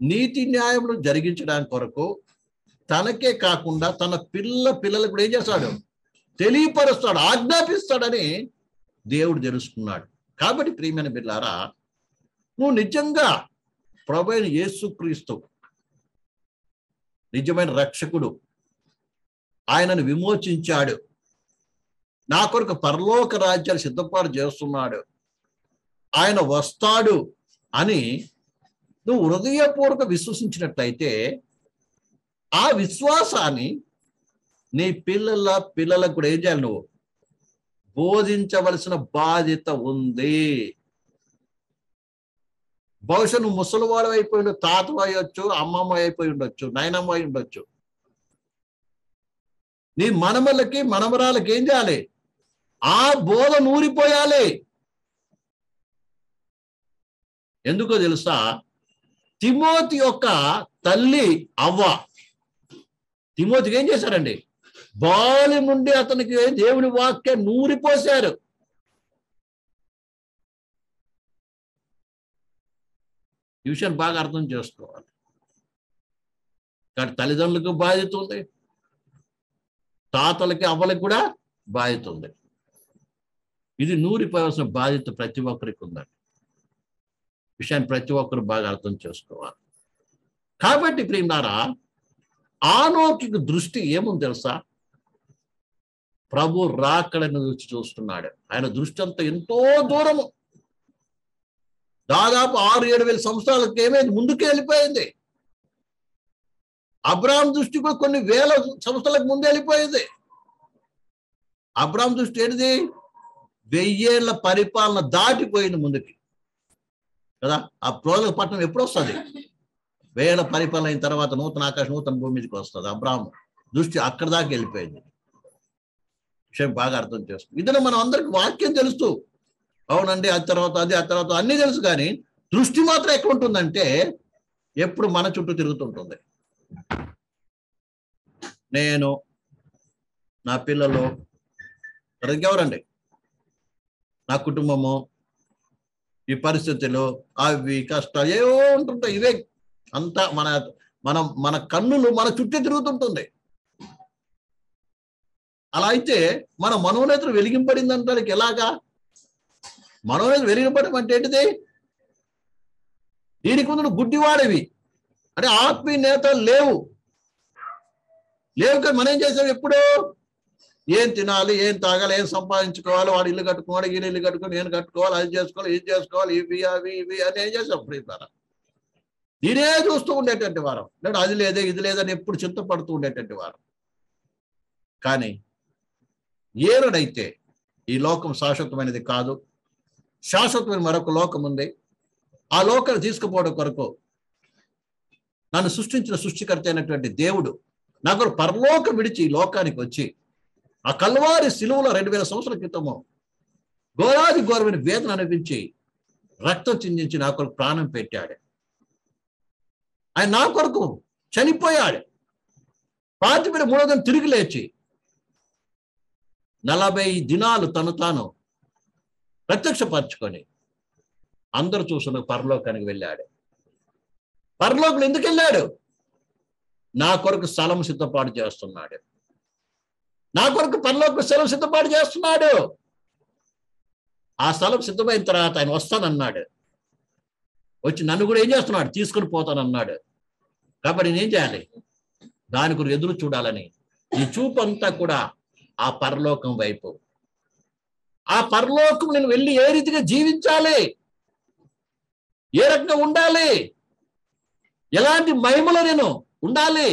నీతి న్యాయములు జరిగించడానికి కొరకు తనకే కాకుండా తన పిల్లలకు కూడా ఏం చేస్తాడు? తెలియపరుస్తాడు, ఆజ్ఞాపిస్తాడని దేవుడు తెలుసుకున్నాడు. కాబట్టి ప్రియమైన బిడ్డలారా, నువ్వు నిజంగా ప్రభువైన యేసుక్రీస్తు నిజమైన రక్షకుడు, ఆయనను విమోచించాడు, నా కొరకు పరలోక రాజ్యాలు సిద్ధపాటు చేస్తున్నాడు, ఆయన వస్తాడు అని నువ్వు హృదయపూర్వక విశ్వసించినట్లయితే ఆ విశ్వాసాన్ని నీ పిల్లలకు కూడా ఏం చేయాలి? నువ్వు బోధించవలసిన బాధ్యత ఉంది. బహుశా నువ్వు ముసలివాడు అయిపోయి ఉండొచ్చు, తాత అయ్యొచ్చు, అమ్మమ్మ అయిపోయి ఉండొచ్చు, నాయనమ్మ అయి ఉండొచ్చు. నీ మనమలకి మనమరాలకి ఏం చేయాలి? ఆ బోధ నూరిపోయాలి. ఎందుకో తెలుసా? తిమోతి యొక్క తల్లి అవ్వ తిమోతికి ఏం చేశారండి? బాల్య నుండి అతనికి దేవుని వాక్యం నూరిపోశారు. ఈ విషయాన్ని బాగా అర్థం చేసుకోవాలి. కాబట్టి తల్లిదండ్రులకు బాధ్యత ఉంది, తాతలకి అవ్వలకు కూడా బాధ్యత ఉంది. ఇది నూరిపోవాల్సిన బాధ్యత ప్రతి ఒక్కరికి ఉందండి. విషయాన్ని ప్రతి ఒక్కరు బాగా అర్థం చేసుకోవాలి. కాబట్టి ప్రియులారా, ఆనోకికు దృష్టి ఏముంది తెలుసా? ప్రభు రాకడను చూస్తున్నాడు. ఆయన దృష్టి అంతా ఎంతో దూరము, దాదాపు 6-7 సంవత్సరాలకి ఏమైంది? ముందుకే వెళ్ళిపోయింది. అబ్రాహాం దృష్టి కూడా కొన్ని వేల సంవత్సరాలకు ముందు వెళ్ళిపోయింది. అబ్రాహాం దృష్టి ఏంటిది? 1000 ఏళ్ల పరిపాలన దాటిపోయింది ముందుకి కదా. ఆ ప్రోల పట్టణం ఎప్పుడు వస్తుంది? 1000 ఏళ్ల పరిపాలన అయిన తర్వాత నూతన ఆకాశం నూతన భూమి మీదకి వస్తుంది. అబ్రాహాం దృష్టి అక్కడ దాకా వెళ్ళిపోయింది. విషయం బాగా అర్థం చేస్తుంది. ఇదే మనం అందరికి వాక్యం తెలుస్తూ, అవునండి అది తర్వాత అది, ఆ తర్వాత అన్నీ తెలుసు, కానీ దృష్టి మాత్రం ఎక్కడ ఉంటుందంటే ఎప్పుడు మన చుట్టూ తిరుగుతుంటుంది. నేను, నా పిల్లలు, ఎవరండి, నా కుటుంబము, ఈ పరిస్థితులు, అవి కష్టాలు ఏవో ఉంటుంటాయి. ఇవే అంతా మన కన్నులు మన చుట్టూ తిరుగుతుంటుంది. అలా అయితే మన మనోనేత్రం వెలిగింపడింది అంటానికి ఎలాగా? మనోనేత్రం వెలిగింపడం అంటే ఏంటిది? దీనికి ముందు గుడ్డివాడేవి అంటే ఆత్మీయ నేతలు లేవు కానీ మనం ఏం చేసాం? ఎప్పుడు ఏం తినాలి, ఏం తాగాలి, ఏం సంపాదించుకోవాలి, వాడు ఇల్లు కట్టుకోవాలి, ఈయన ఇల్లు కట్టుకొని నేను కట్టుకోవాలి, అది చేసుకోవాలి, ఇది చేసుకోవాలి, ఇవి అవి ఇవి అని ఏం చేసాం? ప్రియులారా, నేనే చూస్తూ ఉండేటువంటి వారం. లేదు అది లేదే ఇది లేదని ఎప్పుడు చింతపడుతూ ఉండేటువంటి వారం. కానీ ఏనాడైతే ఈ లోకం శాశ్వతమైనది కాదు, శాశ్వతమైన మరొక లోకం ఉంది, ఆ లోకాన్ని తీసుకుపోవడం కొరకు నన్ను సృష్టించిన సృష్టికర్త అయినటువంటి దేవుడు నాకు పరలోకం విడిచి ఈ లోకానికి వచ్చి ఆ కల్వారి శిలువలో 2000 సంవత్సరాల క్రితము ఘోరాది ఘోరమైన వేదన అనిపించి రక్తం చిందించి నా కొరకు ప్రాణం పెట్టాడు. ఆయన నా కొరకు చనిపోయాడు. పాతిపెట్టి 3వ దినం తిరిగి లేచి 40 దినాలు తను తాను ప్రత్యక్షపరచుకొని అందరూ చూసిన పరలోకానికి వెళ్ళాడు. పరలోకంలో ఎందుకు వెళ్ళాడు? నా కొరకు స్థలం సిద్ధపాటు చేస్తున్నాడు. నా కొరకు పరలోక స్థలం సిద్ధపాటు చేస్తున్నాడు. ఆ స్థలం సిద్ధమైన తర్వాత ఆయన వస్తానన్నాడు. వచ్చి నన్ను కూడా ఏం చేస్తున్నాడు? తీసుకుని పోతానన్నాడు. కాబట్టి నేనేం చేయాలి? దాని కొరకు ఎదురు చూడాలని ఈ చూపు అంతా కూడా ఆ పరలోకం వైపు. ఆ పరలోకం నేను వెళ్ళి ఏ రీతిగా జీవించాలి, ఏ రకంగా ఉండాలి, ఎలాంటి మహిమలో నేను ఉండాలి,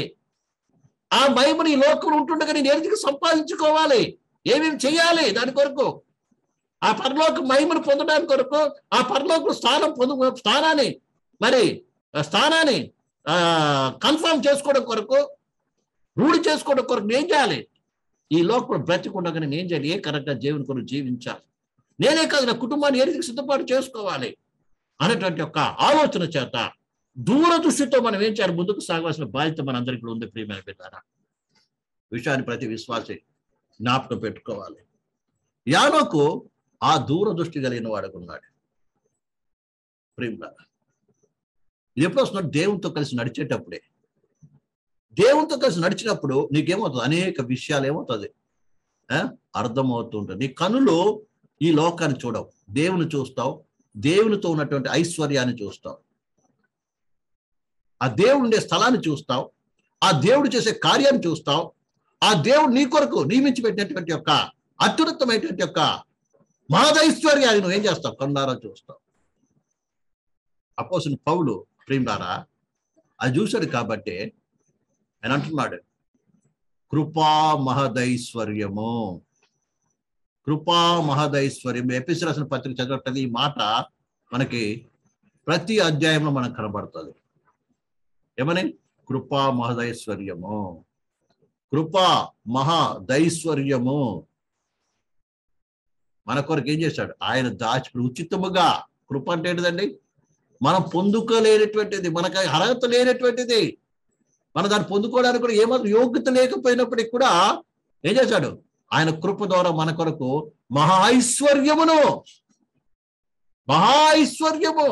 ఆ మహిమను ఈ లోకంలో ఉంటుండగా నేను ఏ రీతిగా సంపాదించుకోవాలి, ఏమేమి చేయాలి, దాని కొరకు ఆ పరలోక మహిమను పొందడానికి కొరకు, ఆ పరలోక స్థానాన్ని కన్ఫర్మ్ చేసుకోవడం కొరకు, రూఢి చేసుకోవడం కొరకు నేను చేయాలి? ఈ లోకంలో బ్రతికుండగా నేను ఏం చేయాలి? ఏ కరెక్ట్గా జీవన కొరకు జీవించాలి, నేనే కాదు నా కుటుంబాన్ని ఏ రీతికి సిద్ధపాటు చేసుకోవాలి అనేటువంటి ఒక ఆలోచన చేత దూరదృష్టితో మనం ఏం చేయాలి? ముందుకు సాగవలసిన బాధ్యత మనందరికీ ఉంది. ప్రియమైన బిడ్డలారా, విషయాన్ని ప్రతి విశ్వాసి జ్ఞాపకం పెట్టుకోవాలి. యానోకు ఆ దూరదృష్టి కలిగిన వాడుకున్నాడు. ప్రియమైన ఇది ఎప్పుడు వస్తున్నాడు? దేవునితో కలిసి నడిచేటప్పుడే. దేవునితో కలిసి నడిచినప్పుడు నీకేమవుతుంది? అనేక విషయాలు ఏమవుతుంది అర్థమవుతుంటుంది. నీ కనులు ఈ లోకాన్ని చూడవు, దేవుని చూస్తావు, దేవునితో ఉన్నటువంటి ఐశ్వర్యాన్ని చూస్తావు, ఆ దేవుడు ఉండే స్థలాన్ని చూస్తావు, ఆ దేవుడు చేసే కార్యాన్ని చూస్తావు, ఆ దేవుడు నీ కొరకు నియమించి పెట్టినటువంటి యొక్క అత్యున్నతమైనటువంటి యొక్క మహదైశ్వర్యాన్ని నువ్వేం చేస్తావు? కన్నారా చూస్తావు. అపోస్తలుడు పౌలు ప్రియులారా అది చూశాడు కాబట్టి ఆయన అంటున్నాడు, కృపా మహదైశ్వర్యము, కృపా మహదైశ్వర్యం. ఎపిసి రాసిన పత్రిక చదవటది ఈ మాట మనకి ప్రతి అధ్యాయంలో మనకు కనబడుతుంది. ఏమని? కృపా మహదైశ్వర్యము, కృపా మహదైశ్వర్యము. మన కొరకు ఏం చేశాడు? ఆయన దాచిపెట్టి ఉచితముగా. కృప అంటే ఏంటిదండి? మనం పొందుకోలేనటువంటిది, మనకు అర్హత లేనటువంటిది, మనం దాన్ని పొందుకోవడానికి కూడా ఏమాత్రం యోగ్యత లేకపోయినప్పటికీ కూడా ఏం చేశాడు? ఆయన కృప ద్వారా మన కొరకు మహా ఐశ్వర్యమును, మహా ఐశ్వర్యము.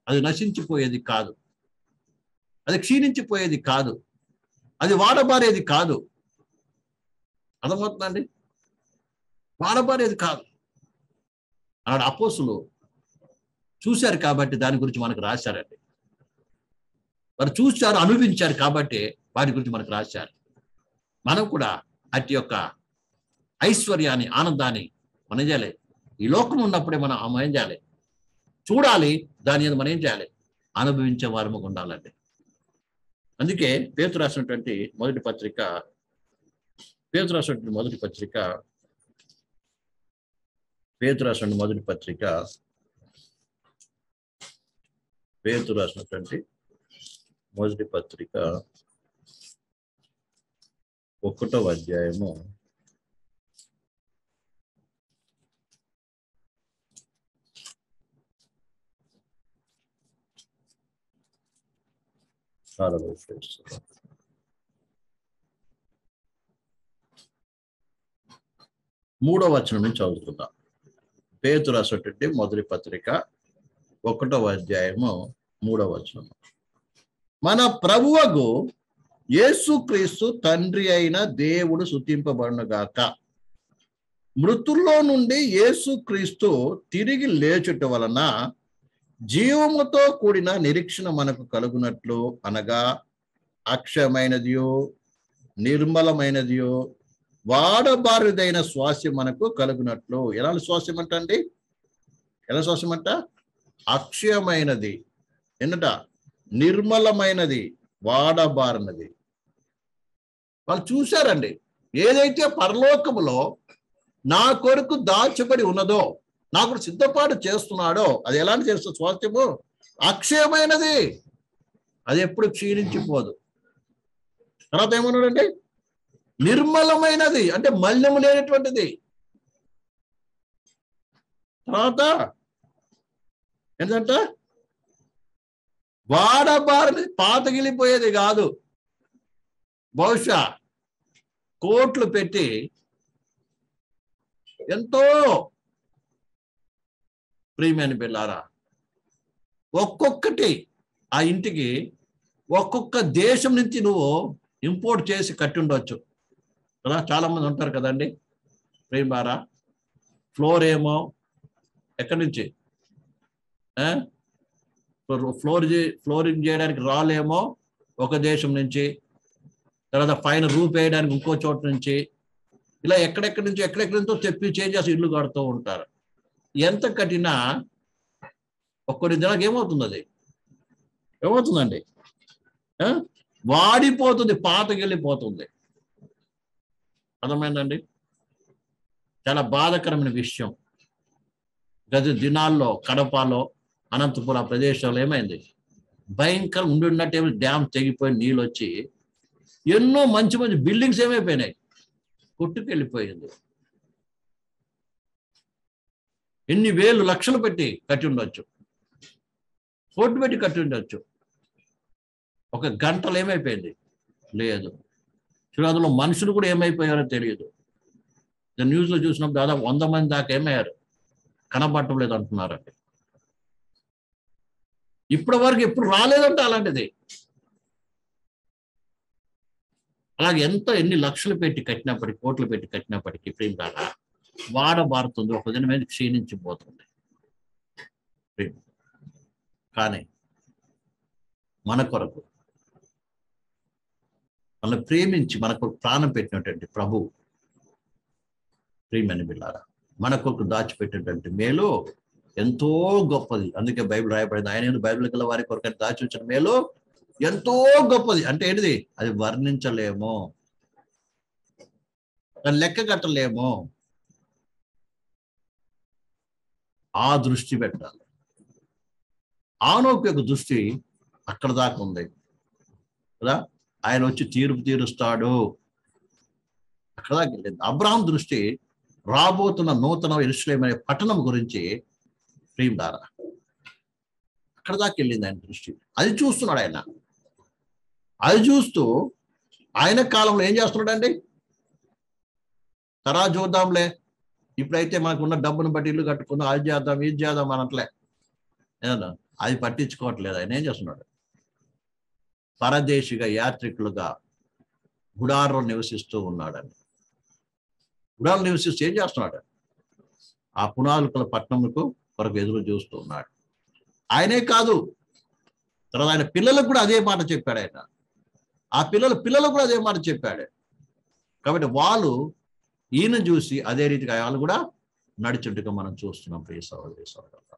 అది నశించిపోయేది కాదు, అది క్షీణించిపోయేది కాదు, అది వాడబారేది కాదు. అర్థమవుతుందండి? వాడబారేది కాదు. అన్నాడు అపోస్తలులు చూశారు కాబట్టి దాని గురించి మనకు రాశారండి. వారు చూశారు, అనుభవించారు కాబట్టి వాటి గురించి మనకు రాశారు. మనం కూడా అటు యొక్క ఐశ్వర్యాన్ని, ఆనందాన్ని మనం ఏం చేయాలి? ఈ లోకం ఉన్నప్పుడే మనం ఏం చేయాలి? చూడాలి. దాని మీద మనం ఏం చేయాలి? అనుభవించే వారము ఉండాలండి. అందుకే పేతురు రాసినటువంటి మొదటి పత్రిక, పేతురు రాసినటువంటి మొదటి పత్రిక పేతురు రాసినటువంటి మొదటి పత్రిక 1వ అధ్యాయము 3వ వచనం నుంచి చదువుకుందాం. పేతురు రాసినటువంటి మొదటి పత్రిక 1వ అధ్యాయము 3వ వచనం. మన ప్రభువగు యేసుక్రీస్తు తండ్రి అయిన దేవుడు స్తుతింపబడునుగాక. మృతుల్లో నుండి యేసుక్రీస్తు తిరిగి లేచుట వలన జీవముతో కూడిన నిరీక్షణ మనకు కలుగునట్లు, అనగా అక్షయమైనదియో నిర్మలమైనదియో వాడబారిదైన స్వాస్యం మనకు కలుగునట్లు. ఎలాంటి స్వాస్యం అంటండి? ఎలా స్వాస్యం అంట? అక్షయమైనది, ఏంటంట? నిర్మలమైనది, వాడబారినది. వాళ్ళు చూశారండి, ఏదైతే పరలోకములో నా కొరకు దాచబడి ఉన్నదో, నాకు సిద్ధపాటు చేస్తున్నాడో, అది ఎలాంటి చేస్తుంది? స్వాస్థ్యము అక్షయమైనది, అది ఎప్పుడు క్షీణించిపోదు. తర్వాత ఏమన్నాడండి? నిర్మలమైనది, అంటే మలినము లేనటువంటిది. తర్వాత ఏంటంట? వాడబారినది, పాతగిలిపోయేది కాదు. బహుశా కోట్లు పెట్టి ఎంతో ప్రియమైన బిళ్ళారా, ఒక్కొక్కటి ఆ ఇంటికి ఒక్కొక్క దేశం నుంచి నువ్వు ఇంపోర్ట్ చేసి కట్టి ఉండొచ్చు కదా. చాలా మంది ఉంటారు కదండి ప్రియమారా. ఫ్లోర్ ఎక్కడి నుంచి? ఫ్లోరింగ్ చేయడానికి రాలేమో ఒక దేశం నుంచి, తర్వాత పైన రూప్ వేయడానికి ఇంకో చోట నుంచి, ఇలా ఎక్కడెక్కడి నుంచో తెప్పి చేంజ్ చేసి ఇల్లు కడుతూ ఉంటారు. ఎంత కట్టినా ఒక్కరి దినానికి ఏమవుతుంది? అది ఏమవుతుందండి? వాడిపోతుంది, పాతకెళ్ళిపోతుంది. అర్థమైందండి? చాలా బాధాకరమైన విషయం. గత దినాల్లో కడపలో, అనంతపురం ప్రదేశాల్లో ఏమైంది? భయంకరం ఉన్నట్టు డ్యామ్ తెగిపోయి నీళ్ళు వచ్చి ఎన్నో మంచి మంచి బిల్డింగ్స్ ఏమైపోయినాయి? కొట్టుకెళ్ళిపోయింది. ఎన్ని వేలు లక్షలు పెట్టి కట్టి ఉండొచ్చు, కోట్లు పెట్టి కట్టి ఉండొచ్చు. ఒక గంటలు ఏమైపోయింది? లేదు. చూడ, అందులో మనుషులు కూడా ఏమైపోయారో తెలియదు. న్యూస్లో చూసినప్పుడు దాదాపు 100 మంది దాకా ఏమయ్యారు? కనబడటం లేదు అంటున్నారండి. ఇప్పటి వరకు ఎప్పుడు రాలేదంట అలాంటిది. అలాగే ఎన్ని లక్షలు పెట్టి కట్టినప్పటికీ, కోట్లు పెట్టి కట్టినప్పటికీ ప్రేమ కాదా వాడబారుతుంది, ఒక దినం మీద క్షీణించిపోతుంది ప్రేమ. కానీ మన కొరకు మనల్ని ప్రేమించి మనకు ప్రాణం పెట్టినటువంటి ప్రభు ప్రేమని బిళ్ళారా, మన కొరకు దాచిపెట్టినటువంటి మేలు ఎంతో గొప్పది. అందుకే బైబిల్ రాయబడింది, ఆయన బైబిల్ గల వారి కొరకు దాచి ఉంచిన మేలు ఎంతో గొప్పది. అంటే ఏంటిది? అది వర్ణించలేము, దాన్ని లెక్క కట్టలేము. ఆ దృష్టి పెట్టాలి. ఆనోకు యొక్క దృష్టి అక్కడ దాకా ఉంది కదా, ఆయన వచ్చి తీర్పు తీరుస్తాడు, అక్కడ దాకా వెళ్ళింది. అబ్రహాం దృష్టి రాబోతున్న నూతన యెరూషలేము అనే పట్టణం గురించి ప్రేమ ద్వారా అక్కడ దాకా వెళ్ళింది ఆయన దృష్టి. అది చూస్తున్నాడు ఆయన. అది చూస్తూ ఆయన కాలంలో ఏం చేస్తున్నాడండి? తరా చూద్దాంలే, ఇప్పుడైతే మనకున్న డబ్బును బట్టి ఇల్లు కట్టుకుందాం, అది చేద్దాం ఇది చేద్దాం అనట్లే, ఏదన్నా అది పట్టించుకోవట్లేదు. ఆయన ఏం చేస్తున్నాడు? పరదేశిగా యాత్రికులుగా గుడారంలో నివసిస్తూ ఉన్నాడని. గుడారంలో నివసిస్తూ ఏం చేస్తున్నాడు? ఆ పునాదుల పట్టణంకు కొరకు ఎదురు చూస్తూ ఉన్నాడు. ఆయనే కాదు, తర్వాత ఆయన పిల్లలకు కూడా అదే మాట చెప్పాడు. ఆయన ఆ పిల్లలకు కూడా అదే మాట చెప్పాడు. కాబట్టి వాళ్ళు ఈయన చూసి అదే రీతిగా వాళ్ళు కూడా నడిచినట్టుగా మనం చూస్తున్నాం. ప్రియ సహోదరి సహోదరులు,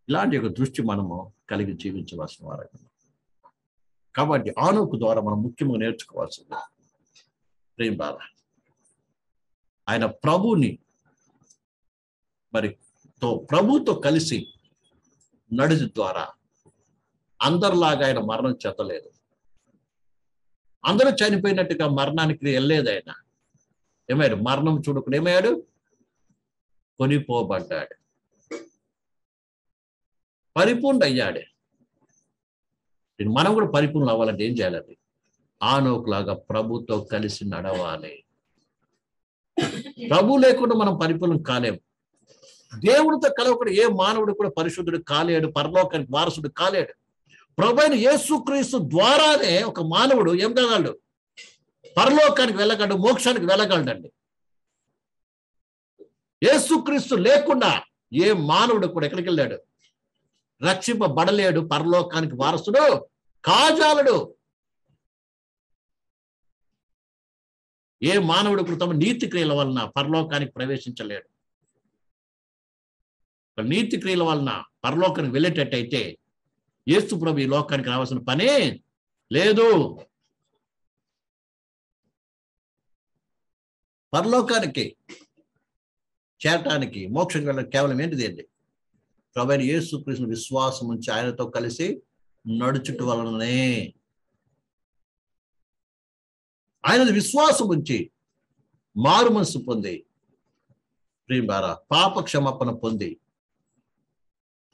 ఇలాంటి ఒక దృష్టి మనము కలిగి జీవించవలసిన వారు. కాబట్టి ఆనోకు ద్వారా మనం ముఖ్యంగా నేర్చుకోవాల్సింది ప్రేమ బాధ. ఆయన ప్రభుని ప్రభుతో కలిసి నడిచి ద్వారా అందరిలాగా ఆయన మరణం చెందలేదు. అందరూ చనిపోయినట్టుగా మరణానికి వెళ్ళలేదు. ఆయన ఏమయ్యాడు? మరణం చూడకుండా ఏమయ్యాడు? కొనిపోబడ్డాడు, పరిపూర్ణ అయ్యాడు. మనం కూడా పరిపూర్ణ అవ్వాలంటే ఏం చేయాలండి? ఆనోకులాగా ప్రభుతో కలిసి నడవాలి. ప్రభు లేకుండా మనం పరిపూర్ణం కాలేము. దేవుడితో కలవకుండా ఏ మానవుడు కూడా పరిశుద్ధుడు కాలేడు, పరలోకానికి వారసుడు కాలేడు. ప్రభు అయిన యేసుక్రీస్తు ద్వారానే ఒక మానవుడు ఏం కాగలడు? పరలోకానికి వెళ్ళగలడు, మోక్షానికి వెళ్ళగలడండి. యేసుక్రీస్తు లేకుండా ఏ మానవుడు కూడా ఎక్కడికి వెళ్ళాడు? రక్షింపబడలేడు, పరలోకానికి వారసుడు కాజాలడు. ఏ మానవుడు కూడా తమ నీతి క్రియల వలన పరలోకానికి ప్రవేశించలేడు. నీతి క్రియల వలన పరలోకానికి వెళ్ళేటట్టయితే యేసు ప్రభు ఈ లోకానికి రావాల్సిన పనే లేదు. పరలోకానికి చేరటానికి, మోక్షానికి వెళ్ళడం కేవలం ఏంటిది అండి? ప్రభు అయిన యేసుక్రీస్తు విశ్వాసం ఉంచి ఆయనతో కలిసి నడుచుట వలననే. ఆయనది విశ్వాసం ఉంచి మారు మనసు పొంది ప్రేమ పాప క్షమాపణ పొంది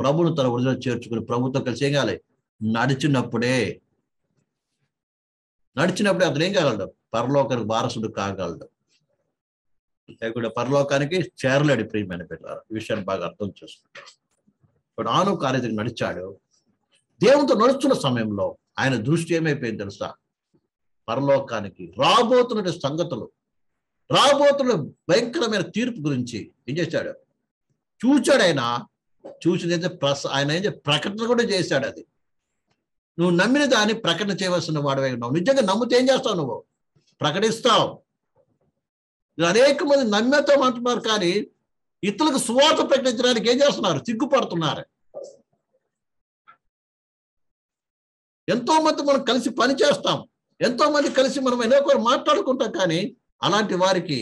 ప్రభును తన వృధులు చేర్చుకుని ప్రభుతో కలిసి ఏం కావాలి? నడిచినప్పుడే అతను ఏం కాగలడు? పరలోకానికి వారసుడు కాగలడు. లేకుంటే పరలోకానికి చేరలేడు. ప్రియమైన పిల్లలు, ఈ విషయాన్ని బాగా అర్థం చేసుకుంటాడు. ఇప్పుడు ఆనోకు ఆ రీతిగా నడిచాడు. దేవునితో నడుస్తున్న సమయంలో ఆయన దృష్టి ఏమైపోయింది తెలుసా? పరలోకానికి రాబోతున్న సంగతులు, రాబోతున్న భయంకరమైన తీర్పు గురించి ఏం చేశాడు? చూచాడు. ఆయన చూసిందైతే ఆయన ఏం ప్రకటన కూడా చేశాడు. అది నువ్వు నమ్మిన దాన్ని ప్రకటన చేయవలసిన వాడవై ఉన్నావు. నిజంగా నమ్మితే ఏం చేస్తావు? నువ్వు ప్రకటిస్తావు. అనేక మంది నమ్మేతో అంటున్నారు, కానీ ఇతరులకు సువార్త ప్రకటించడానికి ఏం చేస్తున్నారు? సిగ్గుపడుతున్నారు. ఎంతో మంది మనం కలిసి పని చేస్తాం, ఎంతో మంది కలిసి మనం ఎన్నో మాట్లాడుకుంటాం, కానీ అలాంటి వారికి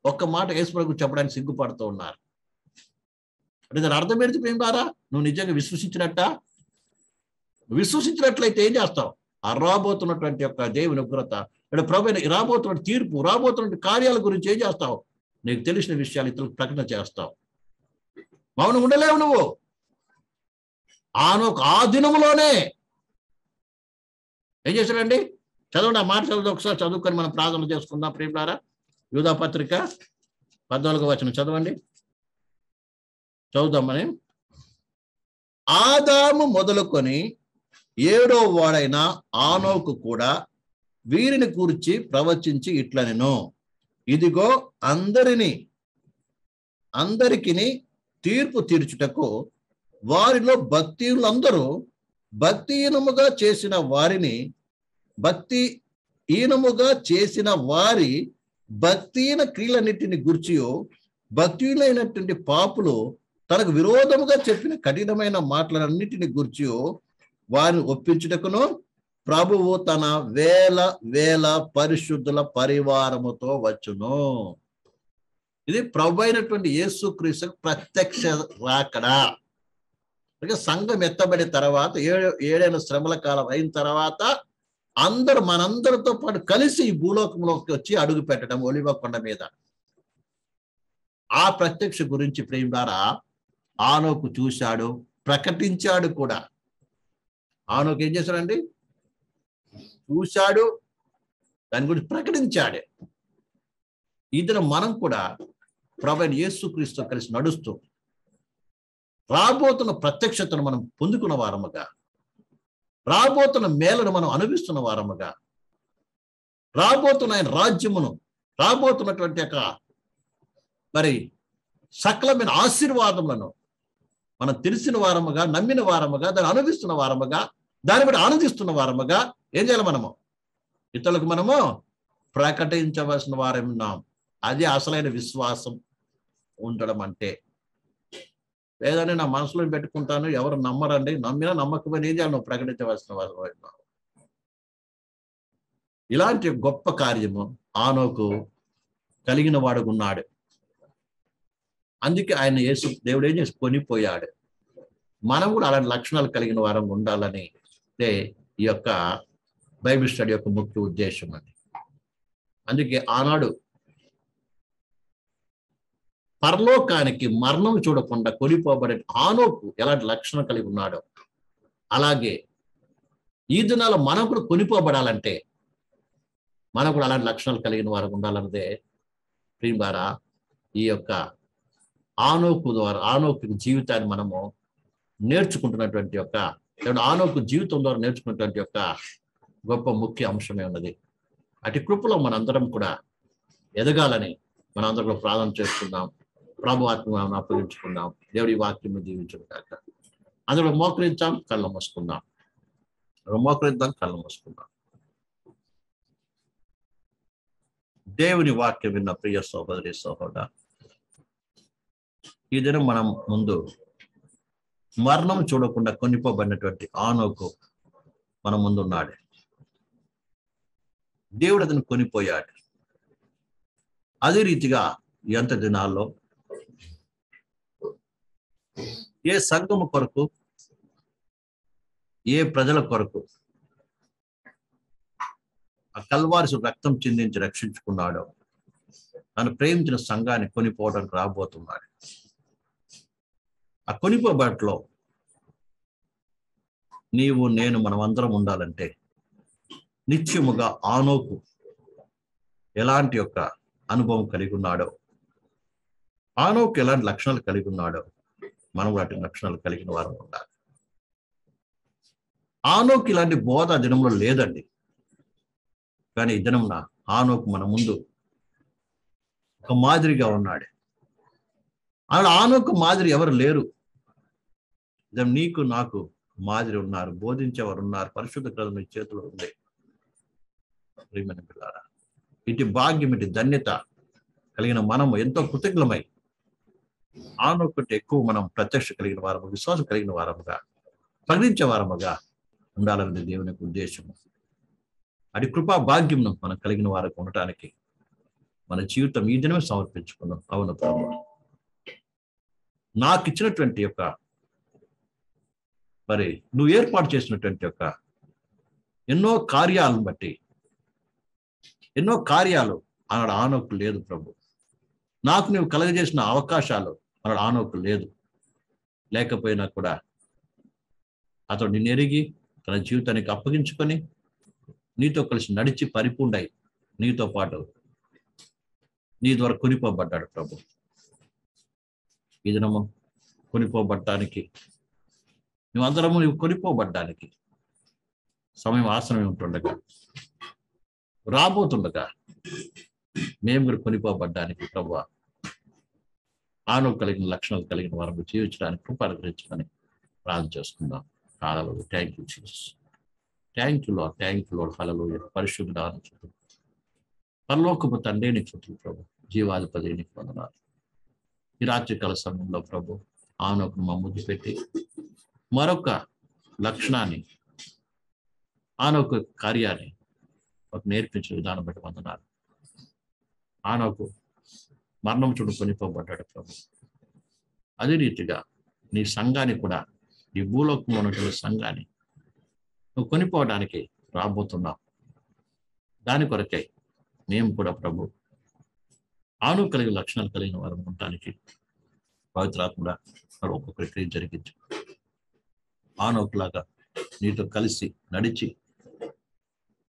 ఒక్క మాట యేసు ప్రభువుకు చెప్పడానికి సిగ్గుపడుతూ ఉన్నారు. అంటే దాని అర్థం ఏంటి? ప్రేమ ద్వారా నువ్వు నిజంగా విశ్వసించినట్లయితే ఏం చేస్తావు? ఆ రాబోతున్నటువంటి యొక్క దేవుని ఉగ్రత, అంటే ప్రభు రాబోతున్న తీర్పు, రాబోతున్న కార్యాల గురించి ఏం చేస్తావు? నీకు తెలిసిన విషయాలు ఇతరులకు ప్రకటన చేస్తావు. మౌనం ఉండలేవు నువ్వు. ఆనోకు ఆ దినములోనే ఏం చేశాడండి? చదవండి, ఆ మాట చదువు ఒకసారి, చదువుకొని మనం ప్రార్థన చేసుకుందాం. ప్రేమలారా, యూదా పత్రిక 14వ వచనం చదవండి, చదువుదామని. ఆదాము మొదలుకొని 7వ వాడైన ఆనోకు కూడా వీరిని కూర్చి ప్రవచించి ఇట్లనెను, ఇదిగో అందరికిని తీర్పు తీర్చుటకు వారిలో భక్తిహీనులందరూ భక్తిహీనముగా చేసిన వారి భక్తిహీన క్రియలన్నిటిని గూర్చియో భక్తిహీనైనటువంటి పాపులు తనకు విరోధముగా చెప్పిన కఠినమైన మాటలన్నిటిని గూర్చియో వారిని ఒప్పించుటకును ప్రభువు తన వేల పరిశుద్ధుల పరివారముతో వచ్చును. ఇది ప్రభు అయినటువంటి యేసుక్రీస్తు ప్రత్యక్ష రాకడా. సంఘం ఎత్తబడిన తర్వాత ఏడైన శ్రమల కాలం అయిన తర్వాత మనందరితో పాటు కలిసి ఈ భూలోకంలోకి వచ్చి అడుగు పెట్టడం ఒలివ కొండ మీద. ఆ ప్రత్యక్ష గురించి ప్రేమ ద్వారా ఆనోకు చూశాడు, ప్రకటించాడు కూడా. ఆనోకు ఏం చేశాడండి? చూశాడు, దాని గురించి ప్రకటించాడు. ఈ దినం మనం కూడా ప్రభువైన యేసుక్రీస్తు కలిసి నడుస్తూ రాబోతున్న ప్రత్యక్షతను మనం పొందుకున్న వారముగా, రాబోతున్న మేలను మనం అనుభవిస్తున్న వారముగా, రాబోతున్న ఆయన రాజ్యమును, రాబోతున్నటువంటి మరి సకలమైన ఆశీర్వాదములను మనం తెలిసిన వారముగా, నమ్మిన వారముగా, దాన్ని అనుభవిస్తున్న వారముగా, దాన్ని బట్టి ఆనందిస్తున్న వారముగా ఏం చేయాలి? మనము ఇతరులకు మనము ప్రకటించవలసిన వారమున్నాం. అది అసలైన విశ్వాసం ఉండడం అంటే. లేదని నా మనసులో పెట్టుకుంటాను, ఎవరు నమ్మరండి, నమ్మినా నమ్మకపోయినా ఏం చేయాలి? నువ్వు ప్రకటించవలసిన వారు. ఇలాంటి గొప్ప కార్యము ఆనోకు కలిగిన వాడుకున్నాడు. అందుకే ఆయన దేవుడు ఏం చేసి కొనిపోయాడు. మనం కూడా అలాంటి లక్షణాలు కలిగిన వారం ఉండాలని ఈ యొక్క బైబిల్ స్టడీ యొక్క ముఖ్య ఉద్దేశం అండి. అందుకే ఆనాడు పరలోకానికి మరణం చూడకుండా కొనిపోబడే ఆనోకు ఎలాంటి లక్షణం కలిగి ఉన్నాడో, అలాగే ఈ దినాల్లో మనం కూడా కొనిపోబడాలంటే మనం కూడా అలాంటి లక్షణాలు కలిగిన వారు ఉండాలన్నదే ప్రియులారా ఈ యొక్క ఆనోకు జీవితాన్ని మనము నేర్చుకుంటున్నటువంటి ఆనోకు జీవితం ద్వారా నేర్చుకున్నటువంటి గొప్ప ముఖ్య అంశమే ఉన్నది. అటు కృపలో మనందరం కూడా ఎదగాలని మనందరం కూడా ప్రార్థన చేసుకుందాం. ప్రభు ఆత్మను అప్పగించుకుందాం. దేవుడి వాక్యం జీవించడం కాక అందులో మోకరిద్దాం, కళ్ళు మూసుకుందాం. దేవుని వాక్యం విన్న ప్రియ సహోదరి సహోదర, ఈ దినం మనం ముందు మరణం చూడకుండా కొనిపోబడినటువంటి ఆనోకు మన ముందున్నాడు. దేవుడు అతను కొనిపోయాడు. అదే రీతిగా ఎంత దినాల్లో ఏ సంఘము కొరకు, ఏ ప్రజల కొరకు ఆ కల్వారి రక్తం చిందించి రక్షించుకున్నాడో, తను ప్రేమించిన సంఘాన్ని కొనిపోవడానికి రాబోతున్నాడు. ఆ కొనిపోబట్లో నీవు నేను మనమందరం ఉండాలంటే నిత్యముగా ఆనోకు ఎలాంటి అనుభవం కలిగి ఉన్నాడో, ఆనోకు ఎలాంటి లక్షణాలు కలిగి ఉన్నాడో మనం వాటి లక్షణాలు కలిగిన వారు ఉండాలి. ఆనోకు ఇలాంటి బోధ దినంలో లేదండి. కానీ ఈ దినంన ఆనోకు మన ముందు ఒక మాదిరిగా ఉన్నాడు. ఆనోకు మాదిరి ఎవరు లేరు. నీకు నాకు మాదిరి ఉన్నారు, బోధించేవారు ఉన్నారు. పరిశుద్ధ గ్రంథం మీ చేతిలో ఉంది. ప్రియమైన పిల్లారా, ఇటు భాగ్యం, ఇటు ధన్యత కలిగిన మనము ఎంతో కృతజ్ఞమై ఆనొకటి ఎక్కువ మనం ప్రత్యక్ష కలిగిన వారము, విశ్వాసం కలిగిన వారముగా, ప్రకటించే వారముగా ఉండాలన్నది దేవుని యొక్క ఉద్దేశము. అది కృపా భాగ్యంను మనం కలిగిన వారికి ఉండటానికి మన జీవితం ఈ దినమే సమర్పించుకున్నాం. అవును ప్రభు, నాకు ఇచ్చినటువంటి మరి నువ్వు ఏర్పాటు చేసినటువంటి ఎన్నో కార్యాలను బట్టి, ఎన్నో కార్యాలు అన్నాడు ఆనోకు లేదు ప్రభు. నాకు నువ్వు కలగజేసిన అవకాశాలు అన్నాడు ఆనోకు లేదు. లేకపోయినా కూడా అతడు నిన్ను ఎరిగి తన జీవితానికి అప్పగించుకొని నీతో కలిసి నడిచి పరిపూర్ణై నీతో పాటు నీ ద్వారా కొనిపోబడ్డాడు ప్రభు. ఈ దినము కొనిపోబడ్డానికి మేమందరము నువ్వు కొనిపోబడ్డానికి సమయం ఆసనమే ఉంటుండగా రాబోతుండగా మేము కూడా కొనిపోబడ్డానికి ప్రభువా ఆనవ కలిగిన లక్షణాలు కలిగిన వారు జీవించడానికి కృప అనుగ్రహించమని ప్రార్థన చేసుకుందాం. Hallelujah. Thank you Jesus. Thank you Lord. Thank you Lord. Hallelujah. పరిశుద్ధుడా స్తుతులు. పరలోకపు తండ్రి నీకు స్తుతులు ప్రభు. జీవాధిపతి నీకు వందనాలు. ఈ రాత్రికాల సమయంలో ప్రభు ఆనవకు మా ముద్దు పెట్టి మరొక లక్షణాన్ని ఆనవకు కార్యాన్ని మాకు నేర్పించే విధానం బట్టి వందనాలు. ఆనవకు మరణం చూడు కొనిపోబడ్డాడు ప్రభు. అదే రీతిగా నీ సంఘాన్ని కూడా ఈ భూలోకంలో ఉన్నటువంటి సంఘాన్ని నువ్వు కొనిపోవడానికి రాబోతున్నావు. దాని కొరకై మేము కూడా ప్రభు ఆను కలిగిన లక్షణాలు కలిగిన వారు ఉండటానికి పవిత్రాత్మ ఒక్కొక్కరి క్రియ జరిగించు. ఆనోకులాగా నీతో కలిసి నడిచి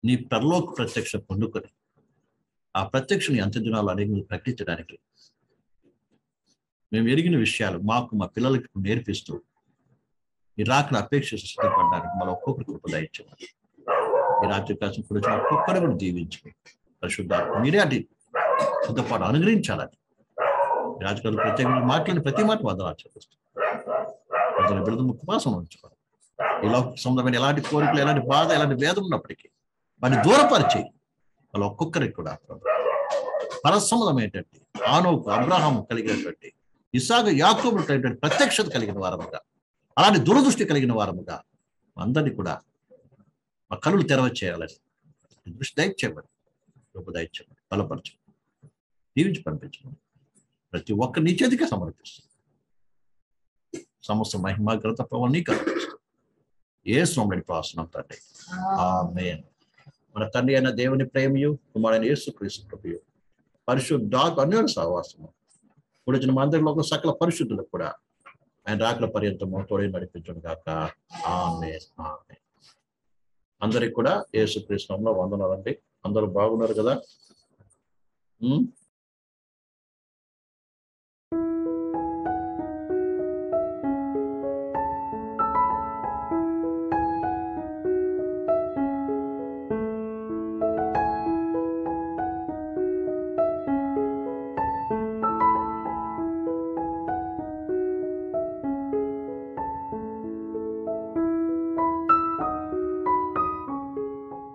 నీ పరలోక ప్రత్యక్ష పొందుకొని ఆ ప్రత్యక్షని అంత్యదినాలు అనేవి ప్రకటించడానికి మేము ఎరిగిన విషయాలు మాకు మా పిల్లలకి నేర్పిస్తూ ఈ రాకడ అపేక్ష సిద్ధపడడానికి మన ఒక్కొక్కరి కృప దయచేయాలి. ఈ రాత్రి కాసం కూడా ఒక్కొక్కరు కూడా దీవించి పరిశుద్ధాత్మ మీరే అటు సిద్ధపాటు అనుగ్రహించాలని రాజకీయాలు ప్రత్యేకంగా మాట్లాడిన ప్రతి మాట వందనాలు చెల్లిస్తాం. బిడ్డ ఉపవాసం ఉంచుకోవాలి. ఇలా సంబంధమైన ఎలాంటి కోరికలు ఎలాంటి బాధ ఎలాంటి వేదన ఉన్నప్పటికీ వాటిని దూరపరిచి వాళ్ళు ఒక్కొక్కరికి కూడా పరసంబంధమైనటువంటి ఆనోకు అబ్రహాము కలిగినటువంటి ఇసాకు యాకోబు కలిగినటువంటి ప్రత్యక్షత కలిగిన వారముగా అలాంటి దురదృష్టి కలిగిన వారముగా అందరినీ కూడా మా కనులు తెరవచేయాలని దృష్టి దయచేయమని రూపు దయచేయమని బలపరచు దీవించి పంపించమని ప్రతి ఒక్క నీ చేతికే సమర్పిస్తుంది. సమస్త మహిమ ఘనత ప్రభావం నీకు అర్పిస్తూ యేసు ప్రార్థన తండ్రి ఆమేన్. మన తండ్రి అయిన దేవుని ప్రేమయు కుమారుడైన యేసుక్రీస్తు కృపయు పరిశుద్ధాత్మ అన్యోన్య సహవాసము కూడిన మందిరంలో సకల పరిశుద్ధులకు కూడా ఆయన రాకడ పర్యంతము తోడే నడిపించను గాక. ఆమేన్. ఆమేన్. అందరికి కూడా యేసుక్రీస్తు నామములో వందనాలండి. అందరూ బాగున్నారు కదా?